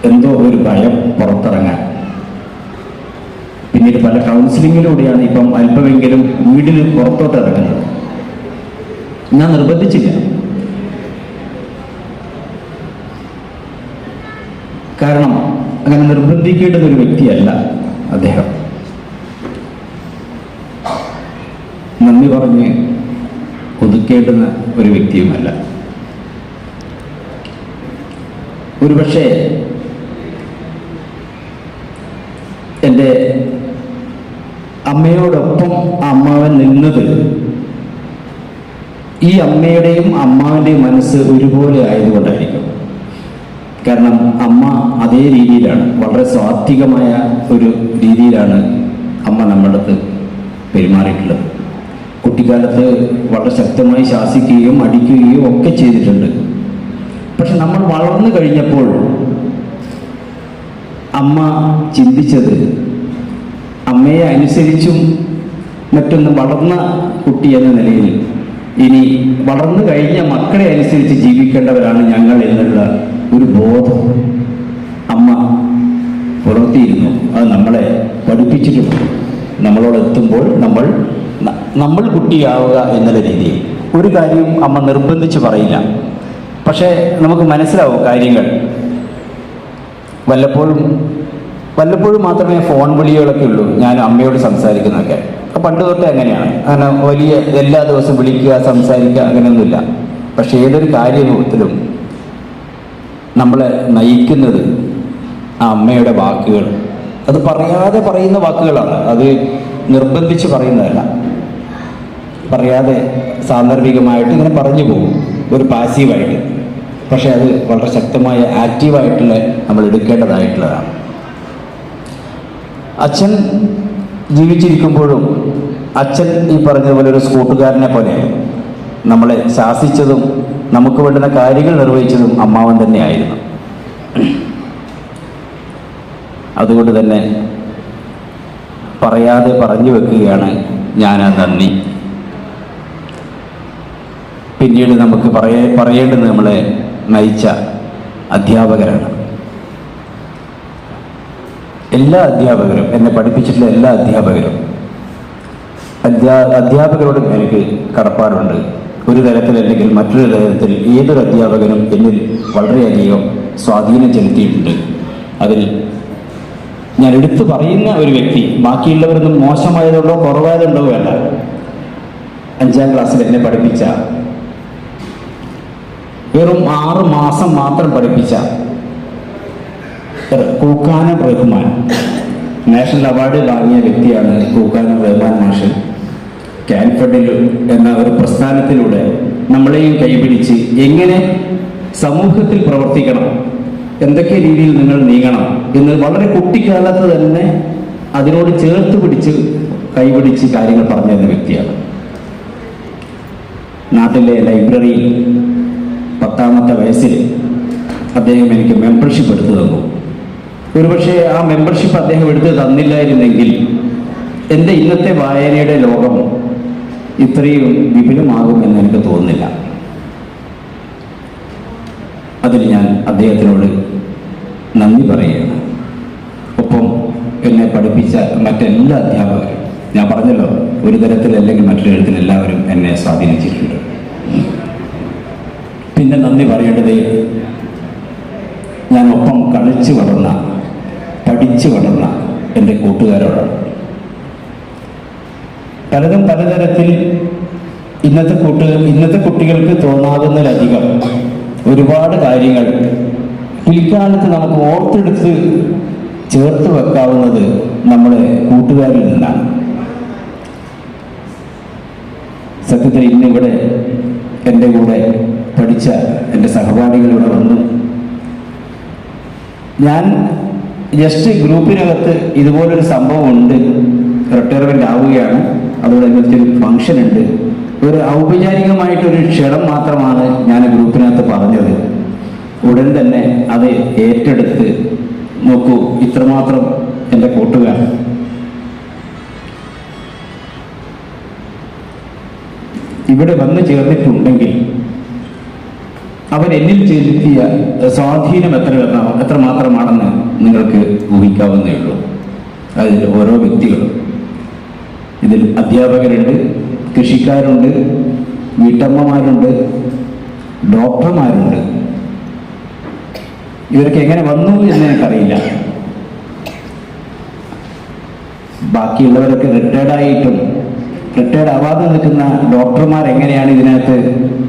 എന്തോ ഒരു ഭയം പുറത്തിറങ്ങാൻ. പിന്നീട് പല കൗൺസിലിങ്ങിലൂടെയാണ് ഇപ്പം അല്പമെങ്കിലും വീടിന് പുറത്തോട്ട് ഇറങ്ങുന്നത്. ഞാൻ നിർബന്ധിച്ചില്ല. കാരണം അങ്ങനെ നിർബന്ധിക്കേണ്ടുന്ന ഒരു വ്യക്തിയല്ല അദ്ദേഹം. നന്ദി പറഞ്ഞ് ഒതുക്കേണ്ടുന്ന ഒരു വ്യക്തിയുമല്ല. ഒരുപക്ഷെ എൻ്റെ അമ്മയോടൊപ്പം അമ്മാവൻ നിന്നത് ഈ അമ്മയുടെയും അമ്മാവൻ്റെയും മനസ്സ് ഒരുപോലെ ആയതുകൊണ്ടായിരിക്കും. കാരണം അമ്മ അതേ രീതിയിലാണ്, വളരെ സ്വാത്വികമായ ഒരു രീതിയിലാണ് അമ്മ നമ്മുടെ അടുത്ത് പെരുമാറിയിട്ടുള്ളത്. കുട്ടിക്കാലത്ത് വളരെ ശക്തമായി ശാസിക്കുകയും അടിക്കുകയും ഒക്കെ ചെയ്തിട്ടുണ്ട്. പക്ഷെ നമ്മൾ വളർന്നു കഴിഞ്ഞപ്പോൾ അമ്മ ചിന്തിച്ചത്, അമ്മയെ അനുസരിച്ചും മറ്റൊന്ന് വളർന്ന കുട്ടി എന്ന നിലയിൽ ഇനി വളർന്നു കഴിഞ്ഞ മക്കളെ അനുസരിച്ച് ജീവിക്കേണ്ടവരാണ് ഞങ്ങൾ എന്നുള്ള ഒരു ബോധം അമ്മ പുലർത്തിയിരുന്നു. അത് നമ്മളെ പഠിപ്പിച്ചിട്ടുണ്ട്. നമ്മളോട് എത്തുമ്പോൾ നമ്മൾ കുട്ടിയാവുക എന്നുള്ള രീതിയിൽ ഒരു കാര്യവും അമ്മ നിർബന്ധിച്ച് പറയില്ല. പക്ഷേ നമുക്ക് മനസ്സിലാവും കാര്യങ്ങൾ. വല്ലപ്പോഴും മാത്രമേ ഫോൺ വിളികളൊക്കെ ഉള്ളൂ ഞാൻ അമ്മയോട് സംസാരിക്കുന്നതൊക്കെ. പണ്ട് തൊട്ടേ അങ്ങനെയാണ്. അങ്ങനെ വലിയ എല്ലാ ദിവസവും വിളിക്കുക സംസാരിക്കുക അങ്ങനെയൊന്നുമില്ല. പക്ഷെ ഏതൊരു കാര്യത്തിലും നമ്മളെ നയിക്കുന്നത് ആ അമ്മയുടെ വാക്കുകൾ. അത് പറയാതെ പറയുന്ന വാക്കുകളാണ്. അത് നിർബന്ധിച്ച് പറയുന്നതല്ല. പറയാതെ സാന്ദർഭികമായിട്ട് ഇങ്ങനെ പറഞ്ഞു പോകും, ഒരു പാസീവായിട്ട്. പക്ഷെ അത് വളരെ ശക്തമായ ആക്റ്റീവായിട്ടുള്ള നമ്മൾ എടുക്കേണ്ടതായിട്ടുള്ളതാണ്. അച്ഛൻ ജീവിച്ചിരിക്കുമ്പോഴും അച്ഛൻ ഈ പറഞ്ഞതുപോലെ ഒരു കൂട്ടുകാരനെ പോലെയാണ്. നമ്മളെ ശാസിച്ചതും നമുക്ക് വേണ്ടുന്ന കാര്യങ്ങൾ നിർവഹിച്ചതും അമ്മാവൻ തന്നെയായിരുന്നു. അതുകൊണ്ട് തന്നെ പറയാതെ പറഞ്ഞു വെക്കുകയാണ് ഞാൻ ആ നന്ദി. പിന്നീട് നമുക്ക് പറയേണ്ടത് നമ്മളെ നയിച്ച അധ്യാപകരാണ്. എല്ലാ അധ്യാപകരും, എന്നെ പഠിപ്പിച്ചിട്ടുള്ള എല്ലാ അധ്യാപകരോടും എനിക്ക് കടപ്പാടുണ്ട്. ഒരു തരത്തിലല്ലെങ്കിൽ മറ്റൊരു തരത്തിൽ ഏതൊരു അധ്യാപകനും എന്നിൽ വളരെയധികം സ്വാധീനം ചെലുത്തിയിട്ടുണ്ട്. അതിൽ ഞാൻ എടുത്തു പറയുന്ന ഒരു വ്യക്തി, ബാക്കിയുള്ളവരൊന്നും മോശമായതുണ്ടോ കുറവായതുണ്ടോ വേണ്ട, 5ാം ക്ലാസ്സിൽ എന്നെ പഠിപ്പിച്ച, വെറും 6 മാസം മാത്രം പഠിപ്പിച്ച കൂക്കാനം റഹ്മാൻ, നാഷണൽ അവാർഡ് വാങ്ങിയ വ്യക്തിയാണ് കൂക്കാനം റഹ്മാൻ മാഷ്. കാൻഫഡിൽ എന്ന ഒരു പ്രസ്ഥാനത്തിലൂടെ നമ്മളെയും കൈപിടിച്ച് എങ്ങനെ സമൂഹത്തിൽ പ്രവർത്തിക്കണം, എന്തൊക്കെ രീതിയിൽ നിങ്ങൾ നീങ്ങണം എന്ന് വളരെ കുട്ടിക്കാലത്ത് തന്നെ അതിനോട് ചേർത്ത് പിടിച്ച് കൈപിടിച്ച് കാര്യങ്ങൾ പറഞ്ഞു തന്ന വ്യക്തിയാണ്. നാട്ടിലെ ലൈബ്രറിയിൽ 10ാമത്തെ വയസ്സിൽ അദ്ദേഹം എനിക്ക് മെമ്പർഷിപ്പ് എടുത്തു തന്നു. ഒരുപക്ഷെ ആ മെമ്പർഷിപ്പ് അദ്ദേഹം എടുത്ത് തന്നില്ലായിരുന്നെങ്കിൽ എൻ്റെ ഇന്നത്തെ വായനയുടെ ലോകം ഇത്രയും വിപുലമാകുമെന്ന് എനിക്ക് തോന്നുന്നില്ല. അതിൽ ഞാൻ അദ്ദേഹത്തിനോട് നന്ദി പറയുകയാണ്. ഒപ്പം എന്നെ പഠിപ്പിച്ച മറ്റെല്ലാ അധ്യാപകരും, ഞാൻ പറഞ്ഞല്ലോ ഒരു തരത്തിലല്ലെങ്കിൽ മറ്റൊരു തരത്തിൽ എല്ലാവരും എന്നെ സ്വാധീനിച്ചിട്ടുണ്ട്. പിന്നെ നന്ദി പറയേണ്ടത് ഞാൻ ഒപ്പം കളിച്ചു വളർന്ന, പഠിച്ചു വളർന്ന എൻ്റെ കൂട്ടുകാരോടാണ്. പലതും പലതരത്തിൽ ഇന്നത്തെ കുട്ടികൾക്ക് തോന്നാവുന്നതിലധികം ഒരുപാട് കാര്യങ്ങൾ പിൽക്കാലത്ത് നമുക്ക് ഓർത്തെടുത്ത് ചേർത്ത് വെക്കാവുന്നത് നമ്മുടെ കൂട്ടുകാരിൽ നിന്നാണ്. സത്യത്തിൽ ഇന്നിവിടെ എൻ്റെ കൂടെ പഠിച്ച എൻ്റെ സഹപാഠികളിവിടെ വന്നു. ഞാൻ ജസ്റ്റ് ഗ്രൂപ്പിനകത്ത് ഇതുപോലൊരു സംഭവം ഉണ്ട്, റിട്ടയർമെൻ്റ് ആവുകയാണ്, അതോടനുബന്ധിച്ചൊരു ഫംഗ്ഷൻ ഉണ്ട്, ഒരു ഔപചാരികമായിട്ടൊരു ക്ഷണം മാത്രമാണ് ഞാൻ ഗ്രൂപ്പിനകത്ത് പറഞ്ഞത്. ഉടൻ തന്നെ അത് ഏറ്റെടുത്ത് നോക്കൂ, ഇത്രമാത്രം എൻ്റെ കൂട്ടുകാർ ഇവിടെ വന്നു ചേർന്നിട്ടുണ്ടെങ്കിൽ അവരെന്നിൽ ചെലുത്തിയ സ്വാധീനം എത്രമാത്രമാണെന്ന് നിങ്ങൾക്ക് ഊഹിക്കാവുന്നേ ഉള്ളൂ. അതിൽ ഓരോ വ്യക്തികളും, ഇതിൽ അധ്യാപകരുണ്ട്, കൃഷിക്കാരുണ്ട്, വീട്ടമ്മമാരുണ്ട്, ഡോക്ടർമാരുണ്ട്. ഇവരൊക്കെ എങ്ങനെ വന്നു എന്ന് എനിക്കറിയില്ല. ബാക്കിയുള്ളവരൊക്കെ റിട്ടയർഡ് ആവാതെ നിൽക്കുന്ന ഡോക്ടർമാർ എങ്ങനെയാണ് ഇതിനകത്ത്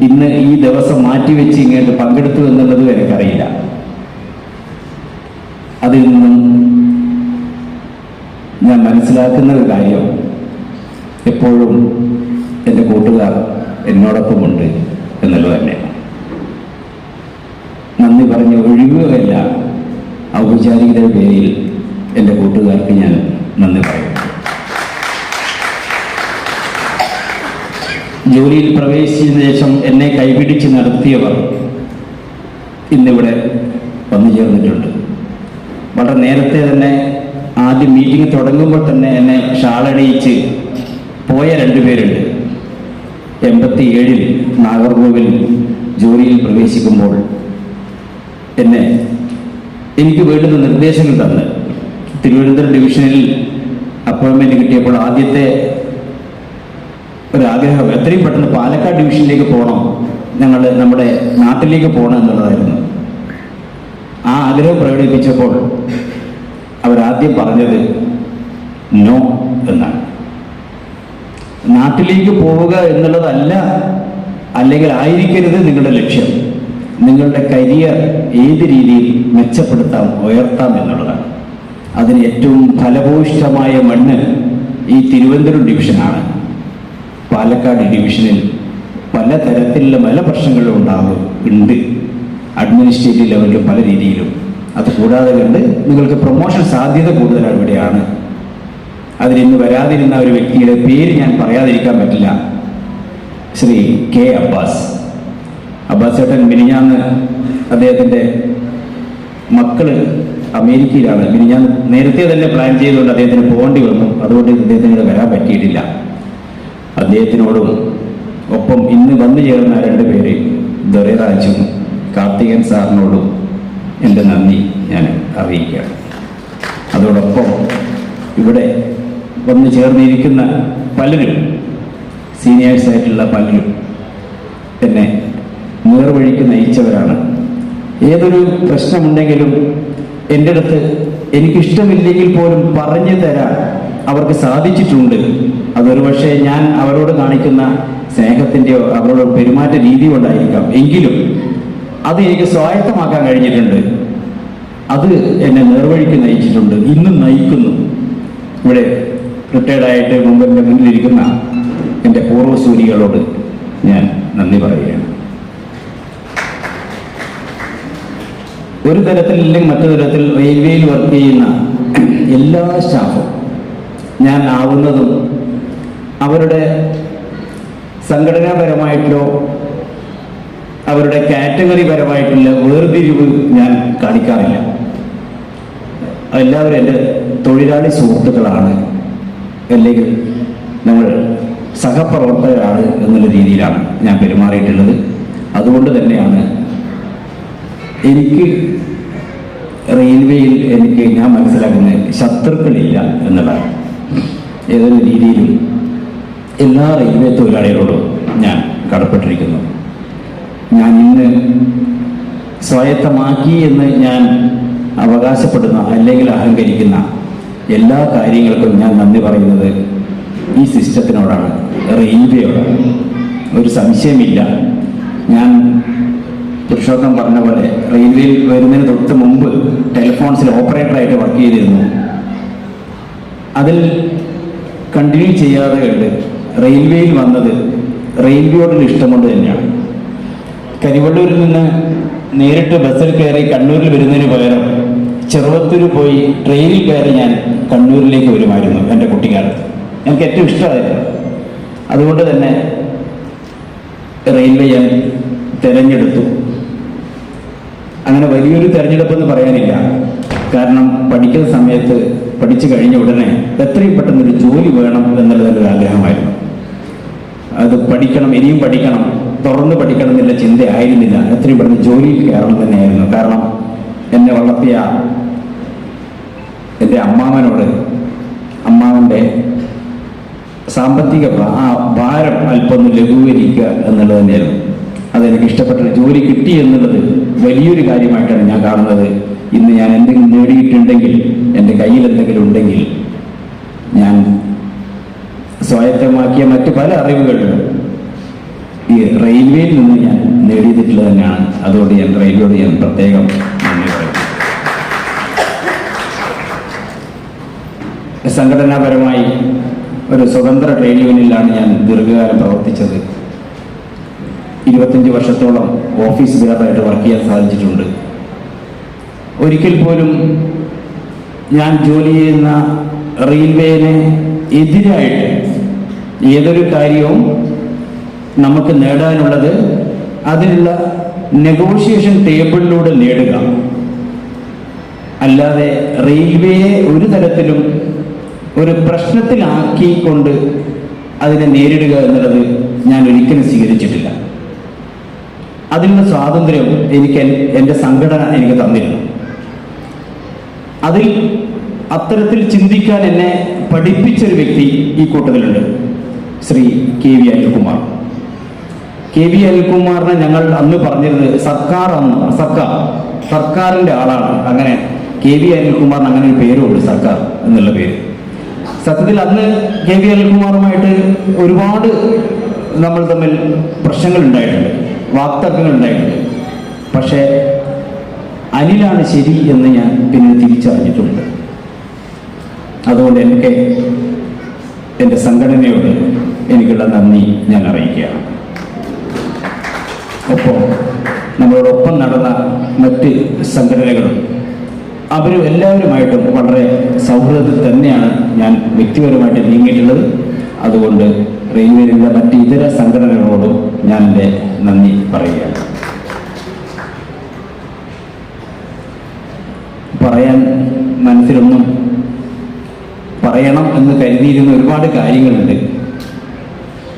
ഇന്ന് ഈ ദിവസം മാറ്റിവെച്ച് ഇങ്ങോട്ട് പങ്കെടുത്തു എന്നുള്ളതും എനിക്കറിയില്ല. അതിൽ നിന്നും ഞാൻ മനസ്സിലാക്കുന്ന ഒരു കാര്യം, എപ്പോഴും എൻ്റെ കൂട്ടുകാർ എന്നോടൊപ്പമുണ്ട് എന്നുള്ളത് തന്നെ. നന്ദി പറഞ്ഞ് ഒഴിവുകയല്ല, ഔപചാരികതയുടെ പേരിൽ എൻ്റെ കൂട്ടുകാർക്ക് ഞാൻ നന്ദി പറയും. ജോലിയിൽ പ്രവേശിച്ചതിന് ശേഷം എന്നെ കൈപിടിച്ച് നടത്തിയവർ ഇന്നിവിടെ വന്നു ചേർന്നിട്ടുണ്ട്. വളരെ നേരത്തെ തന്നെ ആദ്യം മീറ്റിംഗ് തുടങ്ങുമ്പോൾ തന്നെ എന്നെ ഷാളണിയിച്ച് പോയ 2 പേരുണ്ട്. 87 നാഗർകോവിൽ ജോലിയിൽ പ്രവേശിക്കുമ്പോൾ എനിക്ക് വേണ്ടുന്ന നിർദ്ദേശങ്ങൾ തന്ന് തിരുവനന്തപുരം ഡിവിഷനിൽ അപ്പോയിൻമെൻറ്റ് കിട്ടിയപ്പോൾ ആദ്യത്തെ ഒരാഗ്രഹം എത്രയും പെട്ടെന്ന് പാലക്കാട് ഡിവിഷനിലേക്ക് പോകണം, നമ്മുടെ നാട്ടിലേക്ക് പോകണം എന്നുള്ളതായിരുന്നു. ആ ആഗ്രഹം പ്രകടിപ്പിച്ചപ്പോൾ അവരാദ്യം പറഞ്ഞത് നോ എന്നാണ്. നാട്ടിലേക്ക് പോവുക എന്നുള്ളതല്ല, അല്ലെങ്കിൽ ആയിരിക്കരുത് നിങ്ങളുടെ ലക്ഷ്യം. നിങ്ങളുടെ കരിയർ ഏത് രീതിയിൽ മെച്ചപ്പെടുത്താം, ഉയർത്താം എന്നുള്ളതാണ്. അതിന് ഏറ്റവും ഫലഭൂയിഷ്ഠമായ മണ്ണ് ഈ തിരുവനന്തപുരം ഡിവിഷനാണ്. പാലക്കാട് ഡിവിഷനിൽ പല തരത്തിലുള്ള പല പ്രശ്നങ്ങളും ഉണ്ട്, അഡ്മിനിസ്ട്രേറ്റീവ് ലെവലിലും പല രീതിയിലും. അത് കൂടാതെ കണ്ട് നിങ്ങൾക്ക് പ്രൊമോഷൻ സാധ്യത കൂടുതലാണ് ഇവിടെയാണ്. അതിലിന്ന് വരാതിരുന്ന ഒരു വ്യക്തിയുടെ പേര് ഞാൻ പറയാതിരിക്കാൻ പറ്റില്ല. ശ്രീ കെ അബ്ബാസ് ചേട്ടൻ മിനിഞ്ഞാന്ന് അദ്ദേഹത്തിൻ്റെ മക്കള് അമേരിക്കയിലാണ്. മിനിഞ്ഞാന്ന് നേരത്തെ തന്നെ പ്ലാൻ ചെയ്തുകൊണ്ട് അദ്ദേഹത്തിന് പോകേണ്ടി വന്നു. അതുകൊണ്ട് അദ്ദേഹത്തിന് ഇവിടെ വരാൻ പറ്റിയിട്ടില്ല. അദ്ദേഹത്തിനോടും ഒപ്പം ഇന്ന് വന്നു ചേർന്ന 2 പേര് ദൊരേറാജും കാർത്തികൻ സാറിനോടും എൻ്റെ നന്ദി ഞാൻ അറിയിക്കുകയാണ്. അതോടൊപ്പം ഇവിടെ വന്നു ചേർന്നിരിക്കുന്ന പലരും, സീനിയേഴ്സായിട്ടുള്ള പലരും, എന്നെ നേർവഴിക്ക് നയിച്ചവരാണ്. ഏതൊരു പ്രശ്നമുണ്ടെങ്കിലും എൻ്റെ അടുത്ത് എനിക്കിഷ്ടമില്ലെങ്കിൽ പോലും പറഞ്ഞു തരാൻ അവർക്ക് സാധിച്ചിട്ടുണ്ട്. അതൊരു പക്ഷേ ഞാൻ അവരോട് കാണിക്കുന്ന സ്നേഹത്തിൻ്റെയോ അവരോട് പെരുമാറ്റ രീതി കൊണ്ടായിരിക്കാം. എങ്കിലും അത് എനിക്ക് സ്വായത്തമാക്കാൻ കഴിഞ്ഞിട്ടുണ്ട്. അത് എന്നെ നേർവഴിക്ക് നയിച്ചിട്ടുണ്ട്, ഇന്നും നയിക്കുന്നു. ഇവിടെ റിട്ടയർഡായിട്ട് മുമ്പിൻ്റെ മുന്നിലിരിക്കുന്ന എൻ്റെ പൂർവ്വസൂരികളോട് ഞാൻ നന്ദി പറയുകയാണ്. ഒരു തരത്തിലില്ലെങ്കിൽ മറ്റു തരത്തിൽ റെയിൽവേയിൽ വർക്ക് ചെയ്യുന്ന എല്ലാ സ്റ്റാഫും ഞാൻ ആവുന്നതും അവരുടെ സംഘടനാപരമായിട്ടോ അവരുടെ കാറ്റഗറി പരമായിട്ടുള്ള വേർതിരിവ് ഞാൻ കാണിക്കാറില്ല. എല്ലാവരും എൻ്റെ തൊഴിലാളി സുഹൃത്തുക്കളാണ്, അല്ലെങ്കിൽ നമ്മൾ സഹപ്രവർത്തകരാണ് എന്നുള്ള രീതിയിലാണ് ഞാൻ പെരുമാറിയിട്ടുള്ളത്. അതുകൊണ്ട് തന്നെയാണ് എനിക്ക് റെയിൽവേയിൽ ഞാൻ മനസ്സിലാക്കുന്നത് ശത്രുക്കളില്ല എന്നുള്ളതാണ്. ഏതൊരു രീതിയിലും എല്ലാ റെയിൽവേ തൊഴിലാളികളോടും ഞാൻ കടപ്പെട്ടിരിക്കുന്നു. ഞാൻ ഇന്ന് സ്വായത്തമാക്കി എന്ന് ഞാൻ അവകാശപ്പെടുന്ന അല്ലെങ്കിൽ അഹങ്കരിക്കുന്ന എല്ലാ കാര്യങ്ങൾക്കും ഞാൻ നന്ദി പറയുന്നത് ഈ സിസ്റ്റത്തിനോടാണ്, റെയിൽവേയോടാണ്. ഒരു സംശയമില്ല. ഞാൻ പുരുഷോത്തം പറഞ്ഞ പോലെ റെയിൽവേയിൽ വരുന്നതിന് തൊട്ട് മുമ്പ് ടെലിഫോൺസിൽ ഓപ്പറേറ്ററായിട്ട് വർക്ക് ചെയ്തിരുന്നു. അതിൽ കണ്ടിന്യൂ ചെയ്യാതെ കണ്ട് റെയിൽവേയിൽ വന്നത് റെയിൽവേയോടുള്ള ഇഷ്ടം കൊണ്ട് തന്നെയാണ്. കരിവള്ളൂരിൽ നിന്ന് നേരിട്ട് ബസ്സിൽ കയറി കണ്ണൂരിൽ വരുന്നതിന് പകരം ചെറുവത്തൂർ പോയി ട്രെയിനിൽ കയറി ഞാൻ കണ്ണൂരിലേക്ക് വരുമായിരുന്നു എൻ്റെ കുട്ടിക്കാലത്ത്. എനിക്ക് ഏറ്റവും ഇഷ്ടമായിരുന്നു. അതുകൊണ്ട് തന്നെ റെയിൽവേ ഞാൻ തിരഞ്ഞെടുത്തു. അങ്ങനെ വലിയൊരു തിരഞ്ഞെടുപ്പെന്ന് പറയാനില്ല. കാരണം പഠിക്കുന്ന സമയത്ത് പഠിച്ചു കഴിഞ്ഞ ഉടനെ എത്രയും പെട്ടെന്നൊരു ജോലി വേണം എന്നുള്ളതൊരു ആഗ്രഹമായിരുന്നു. അത് പഠിക്കണം, ഇനിയും പഠിക്കണം, തുറന്ന് പഠിക്കണം എന്നുള്ള ചിന്തയായിരുന്നില്ല. എത്രയും പെട്ടെന്ന് ജോലിയിൽ കയറണം തന്നെയായിരുന്നു. കാരണം എന്നെ വളർത്തിയ എൻ്റെ അമ്മാവനോട് അമ്മാവൻ്റെ സാമ്പത്തിക ഭാരം അല്പം ഒന്ന് ലഘൂകരിക്കുക എന്നുള്ളത് തന്നെയായിരുന്നു. അതെനിക്ക് ഇഷ്ടപ്പെട്ട ജോലി കിട്ടി എന്നുള്ളത് വലിയൊരു കാര്യമായിട്ടാണ് ഞാൻ കാണുന്നത്. ഇന്ന് ഞാൻ എന്തെങ്കിലും നേടിയിട്ടുണ്ടെങ്കിൽ, എൻ്റെ കയ്യിൽ എന്തെങ്കിലും ഉണ്ടെങ്കിൽ, ഞാൻ സ്വായത്തമാക്കിയ മറ്റ് പല അറിവുകളും ഈ റെയിൽവേയിൽ നിന്ന് ഞാൻ നേടിയിട്ടുള്ളത് തന്നെയാണ്. അതുകൊണ്ട് ഞാൻ റെയിൽവേയോട് ഞാൻ പ്രത്യേകം നന്ദി പറയും. സംഘടനാപരമായി ഒരു സ്വതന്ത്ര ട്രേഡ് യൂണിയനിലാണ് ഞാൻ ദീർഘകാലം പ്രവർത്തിച്ചത്. 25 വർഷത്തോളം ഓഫീസ് ബിയറായിട്ട് വർക്ക് ചെയ്യാൻ സാധിച്ചിട്ടുണ്ട്. ഒരിക്കൽ പോലും ഞാൻ ജോലി ചെയ്യുന്ന റെയിൽവേനെ എതിരായിട്ട് ഏതൊരു കാര്യവും നമുക്ക് നേടാനുള്ളത് അതിനുള്ള നെഗോഷിയേഷൻ ടേബിളിലൂടെ നേടുക, അല്ലാതെ റെയിൽവേയെ ഒരു തരത്തിലും ഒരു പ്രശ്നത്തിലാക്കിക്കൊണ്ട് അതിനെ നേരിടുക എന്നുള്ളത് ഞാൻ ഒരിക്കലും സ്വീകരിച്ചിട്ടില്ല. അതിനുള്ള സ്വാതന്ത്ര്യം എനിക്ക് എൻ്റെ സംഘടന എനിക്ക് തന്നിരുന്നു. അതിൽ അത്തരത്തിൽ ചിന്തിക്കാൻ എന്നെ പഠിപ്പിച്ചൊരു വ്യക്തി ഈ കൂട്ടത്തിലുണ്ട്, ശ്രീ KV അനിൽകുമാർ. KV അനിൽകുമാറിനെ ഞങ്ങൾ അന്ന് പറഞ്ഞിരുന്നത് സർക്കാരിൻ്റെ ആളാണ്. അങ്ങനെ KV അനിൽകുമാറിന് അങ്ങനെ ഒരു പേരുണ്ട്, സർക്കാർ എന്നുള്ള പേര്. സത്യത്തിൽ അന്ന് KV അനിൽകുമാറുമായിട്ട് ഒരുപാട് നമ്മൾ തമ്മിൽ പ്രശ്നങ്ങൾ ഉണ്ടായിട്ടുണ്ട്, വാക്തർക്കങ്ങൾ ഉണ്ടായിട്ടുണ്ട്. പക്ഷേ അനിലാണ് ശരി എന്ന് ഞാൻ പിന്നെ തിരിച്ചറിഞ്ഞിട്ടുണ്ട്. അതുകൊണ്ട് എനിക്ക് എൻ്റെ സംഘടനയോട് എനിക്കുള്ള നന്ദി ഞാൻ അറിയിക്കുകയാണ്. ഒപ്പം നമ്മളോടൊപ്പം നടന്ന മറ്റ് സംഘടനകളും അവരും എല്ലാവരുമായിട്ടും വളരെ സൗഹൃദത്തിൽ തന്നെയാണ് ഞാൻ വ്യക്തിപരമായിട്ട് നീങ്ങിയിട്ടുള്ളത്. അതുകൊണ്ട് റെയിൽവേയിലുള്ള മറ്റ് ഇതര സംഘടനകളോടും ഞാൻ എൻ്റെ നന്ദി പറയുകയാണ്. പറയാൻ മനസ്സിലൊന്നും പറയണം എന്ന് കരുതിയിരുന്ന ഒരുപാട് കാര്യങ്ങളുണ്ട്.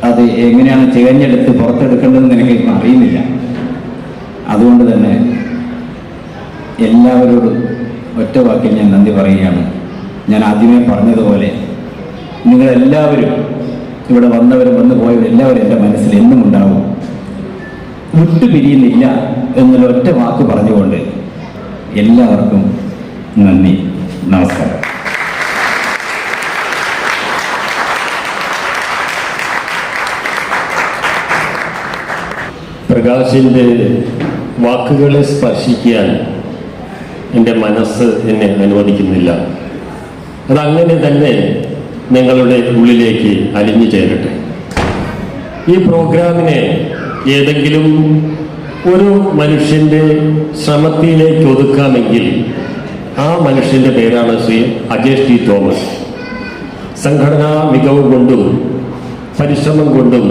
അത് എങ്ങനെയാണ് തികഞ്ഞെടുത്ത് പുറത്തെടുക്കേണ്ടതെന്ന് എനിക്ക് അറിയുന്നില്ല. അതുകൊണ്ട് തന്നെ എല്ലാവരോടും ഒറ്റ വാക്കിൽ ഞാൻ നന്ദി പറയുകയാണ്. ഞാൻ ആദ്യമേ പറഞ്ഞതുപോലെ നിങ്ങളെല്ലാവരും ഇവിടെ വന്നവരും വന്നു പോയവരും എല്ലാവരും എൻ്റെ മനസ്സിൽ എന്നും ഉണ്ടാവും. വിട്ടുപിരിയുന്നില്ല എന്നുള്ള ഒറ്റ വാക്ക് പറഞ്ഞുകൊണ്ട് എല്ലാവർക്കും നന്ദി, നമസ്കാരം. പ്രകാശിൻ്റെ വാക്കുകളെ സ്പർശിക്കാൻ എൻ്റെ മനസ്സ് എന്നെ അനുവദിക്കുന്നില്ല. അതങ്ങനെ തന്നെ നിങ്ങളുടെ ഉള്ളിലേക്ക് അലിഞ്ഞു ചേരട്ടെ. ഈ പ്രോഗ്രാമിനെ ഏതെങ്കിലും ഒരു മനുഷ്യൻ്റെ ശ്രമത്തിലേക്ക് ഒതുക്കാമെങ്കിൽ ആ മനുഷ്യൻ്റെ പേരാണ് ശ്രീ അജേഷ് ടി തോമസ്. സംഘടനാ മികവ് കൊണ്ടും പരിശ്രമം കൊണ്ടും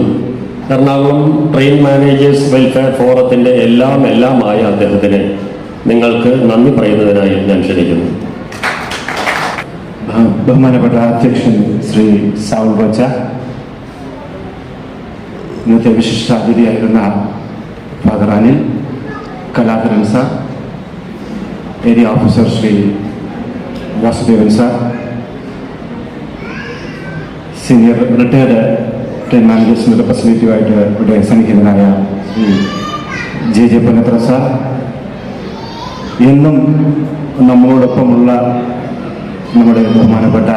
എറണാകുളം ട്രെയിൻ മാനേജേഴ്സ് വെൽഫെയർ ഫോറത്തിൻ്റെ എല്ലാമായ അദ്ദേഹത്തിന് നിങ്ങൾക്ക് നന്ദി പറയുന്നതിനായി ഞാൻ ക്ഷണിക്കുന്നു. ബഹുമാനപ്പെട്ട അധ്യക്ഷൻ ശ്രീ സാവുൽ ബച്ച, ഇന്നത്തെ വിശിഷ്ടാതിഥിയായിരുന്ന father Anil, Kaladharan sir, area officer Shri Vasudevan sir, senior retired train മാനേജേഴ്സിൻ്റെ റെപ്രസെൻറ്റേറ്റീവായിട്ട് ഇവിടെ സന്നിഹിതനായ ശ്രീ ജെ പുന്നത്ര സാർ, എന്നും നമ്മളോടൊപ്പമുള്ള നമ്മുടെ ബഹുമാനപ്പെട്ട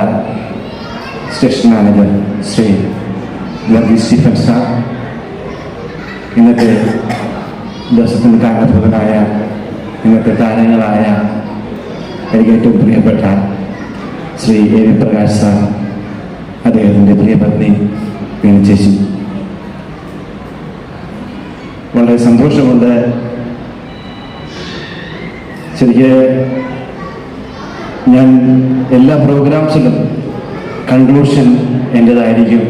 station manager Shri Varghese Stephen sir, ഇന്നത്തെ ദിവസത്തിന് കാരണപ്രദനായ ഇന്നത്തെ താരങ്ങളായ എനിക്ക് ഏറ്റവും പ്രിയപ്പെട്ട Shri A V Prakash sir, അദ്ദേഹത്തിൻ്റെ പ്രിയപത്നി വീണ ചേച്ചി, വളരെ സന്തോഷമുണ്ട്. ശരിക്ക് ഞാൻ എല്ലാ പ്രോഗ്രാംസിലും കൺക്ലൂഷൻ എൻ്റെതായിരിക്കും.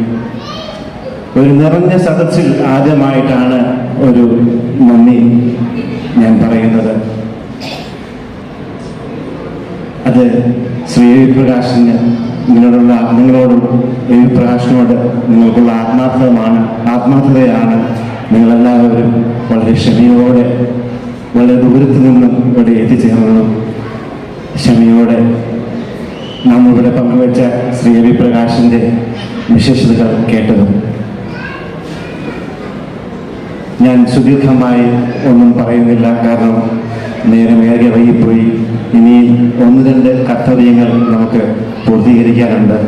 ഒരു നിറഞ്ഞ സദസ്സിൽ ആദ്യമായിട്ടാണ് ഒരു നന്ദി ഞാൻ പറയുന്നത്. അത് ശ്രീ എ വി പ്രകാശിന് നിങ്ങളോടും എ വി പ്രകാശിനോട് നിങ്ങൾക്കുള്ള ആത്മാർത്ഥതയാണ്. നിങ്ങളെല്ലാവരും വളരെ ക്ഷമയോടെ വളരെ ദൂരത്തു നിന്നും ഇവിടെ എത്തിച്ചേർന്നതും ക്ഷമയോടെ നാം ഇവിടെ പങ്കുവച്ച ശ്രീ എ വി പ്രകാശിൻ്റെ വിശേഷതകൾ കേട്ടതും. ഞാൻ സുദീർഘമായി ഒന്നും പറയുന്നില്ല, കാരണം നേരമേറെ വൈകിപ്പോയി. ഇനി 1-2 കർത്തവ്യങ്ങൾ നമുക്ക് പൂർത്തീകരിക്കാനുണ്ട്.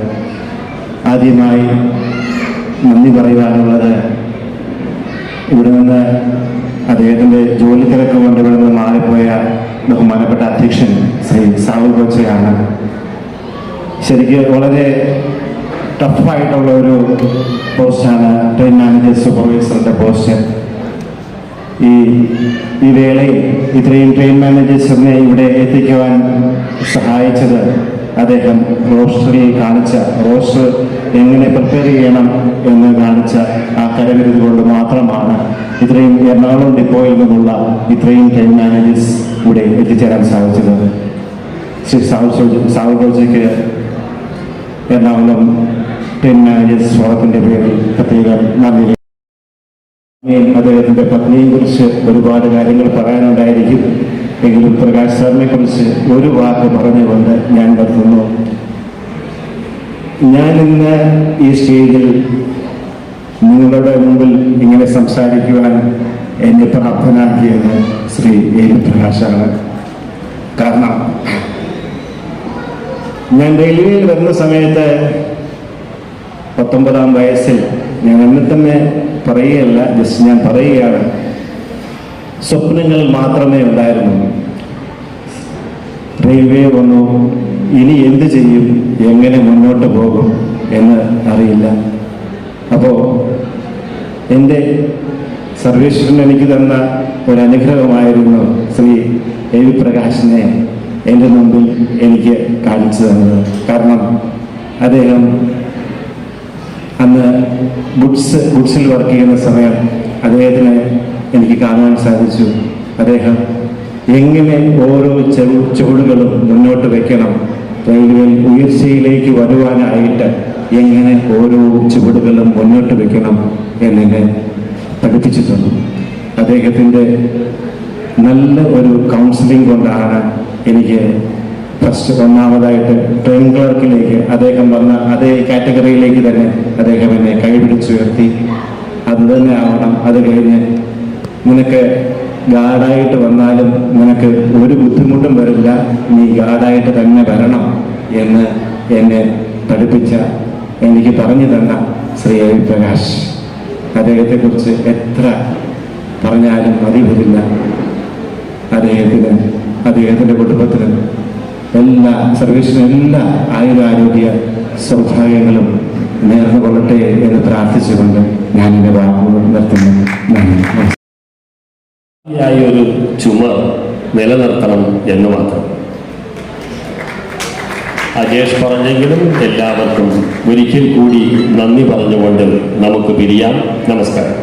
ആദ്യമായി നന്ദി പറയുവാനുള്ളത് ഇവിടെ നിന്ന് അദ്ദേഹത്തിൻ്റെ ജോലി തിരക്ക് കൊണ്ട് ഇവിടെ നിന്ന് മാറിപ്പോയ ബഹുമാനപ്പെട്ട അധ്യക്ഷൻ ശ്രീ സാവുൽ ബച്ചയാണ്. ശരിക്ക് വളരെ ടഫായിട്ടുള്ള ഒരു പോസ്റ്റാണ് ട്രെയിൻ മാനേജർ സൂപ്പർവൈസറിൻ്റെ പോസ്റ്റ്. ഈ വേളയിൽ ഇത്രയും ട്രെയിൻ മാനേജേഴ്സിനെ ഇവിടെ എത്തിക്കുവാൻ സഹായിച്ചത് അദ്ദേഹം റോസ്റ്ററിൽ കാണിച്ച റോസ്റ്റർ എങ്ങനെ പ്രിപ്പയർ ചെയ്യണം എന്ന് കാണിച്ച ആ കരവിരുത് കൊണ്ട് മാത്രമാണ് ഇത്രയും എറണാകുളം ഡിപ്പോയിൽ നിന്നുള്ള ഇത്രയും ട്രെയിൻ മാനേജേഴ്സ് ഇവിടെ എത്തിച്ചേരാൻ സാധിച്ചത്. ശ്രീ സാവുൽ ബച്ചയ്ക്ക് എറണാകുളം ട്രെയിൻ മാനേജേഴ്സ് ഫോറത്തിൻ്റെ പേരിൽ പ്രത്യേകം നന്ദി. അദ്ദേഹത്തിൻ്റെ പത്നിയെ കുറിച്ച് ഒരുപാട് കാര്യങ്ങൾ പറയാനുണ്ടായിരിക്കും. എങ്കിലും പ്രകാശ് സാറിനെ കുറിച്ച് ഒരു വാക്ക് പറഞ്ഞുകൊണ്ട് ഞാൻ നിർത്തുന്നു. ഞാനിന്ന് ഈ സ്റ്റേജിൽ നിങ്ങളുടെ മുമ്പിൽ ഇങ്ങനെ സംസാരിക്കുവാൻ എന്നെ പ്രാപ്തനാക്കിയത് ശ്രീ എ വി പ്രകാശാണ്. കാരണം ഞാൻ റെയിൽവേയിൽ വരുന്ന സമയത്ത് 19-ാം വയസ്സിൽ ഞാൻ എന്നെ തന്നെ പറയുകയല്ല, ജസ്റ്റ് ഞാൻ പറയുകയാണ്, സ്വപ്നങ്ങൾ മാത്രമേ ഉണ്ടായിരുന്നു. റെയിൽവേ വന്നു, ഇനി എന്ത് ചെയ്യും, എങ്ങനെ മുന്നോട്ട് പോകും എന്ന് അറിയില്ല. അപ്പോൾ എൻ്റെ സർവേശ്വരൻ എനിക്ക് തന്ന ഒരു അനുഗ്രഹമായിരുന്നു ശ്രീ എ വി പ്രകാശിനെ എൻ്റെ മുമ്പിൽ എനിക്ക് കാണിച്ചു തന്നത്. കാരണം അദ്ദേഹം അന്ന് ഗുഡ്സിൽ വർക്ക് ചെയ്യുന്ന സമയം അദ്ദേഹത്തിന് എനിക്ക് കാണുവാൻ സാധിച്ചു. അദ്ദേഹം എങ്ങനെ ഓരോ ചുവടുകളും മുന്നോട്ട് വയ്ക്കണം, റെയിൽവേയിൽ ഉയർച്ചയിലേക്ക് വരുവാനായിട്ട് എങ്ങനെ ഓരോ ചുവടുകളും മുന്നോട്ട് വയ്ക്കണം എന്നെ പഠിപ്പിച്ചു തന്നു. അദ്ദേഹത്തിൻ്റെ നല്ല ഒരു കൗൺസിലിംഗ് കൊണ്ടാണ് എനിക്ക് ഒന്നാമതായിട്ട് ട്രെയിൻ ക്ലർക്കിലേക്ക് അദ്ദേഹം വന്ന അതേ കാറ്റഗറിയിലേക്ക് തന്നെ അദ്ദേഹം എന്നെ കൈപിടിച്ചുയർത്തി. അത് തന്നെ ആവണം. അത് കഴിഞ്ഞ് നിനക്ക് ഗാർഡായിട്ട് വന്നാലും നിനക്ക് ഒരു ബുദ്ധിമുട്ടും വരില്ല, നീ ഗാർഡായിട്ട് തന്നെ വരണം എന്ന് എന്നെ പഠിപ്പിച്ച, എനിക്ക് പറഞ്ഞു തന്ന ശ്രീ എ. പ്രകാശ്. അദ്ദേഹത്തെക്കുറിച്ച് എത്ര പറഞ്ഞാലും മതി വരില്ല. അദ്ദേഹത്തിൻ്റെ കുടുംബത്തിനും എല്ലാ സർവീസിനും എല്ലാ ആയുരാരോഗ്യ സൗഭാഗ്യങ്ങളും നേർന്നുകൊള്ളട്ടെ എന്ന് പ്രാർത്ഥിച്ചുകൊണ്ട് ഞാൻ എൻ്റെ വാക്കുകൾ നിർത്തുന്നു. നന്ദി. ഒരു ചുമ നിലനിർത്തണം എന്ന് മാത്രം. അജേഷ് പറഞ്ഞെങ്കിലും എല്ലാവർക്കും ഒരിക്കൽ കൂടി നന്ദി പറഞ്ഞുകൊണ്ട് നമുക്ക് പിരിയാം. നമസ്കാരം.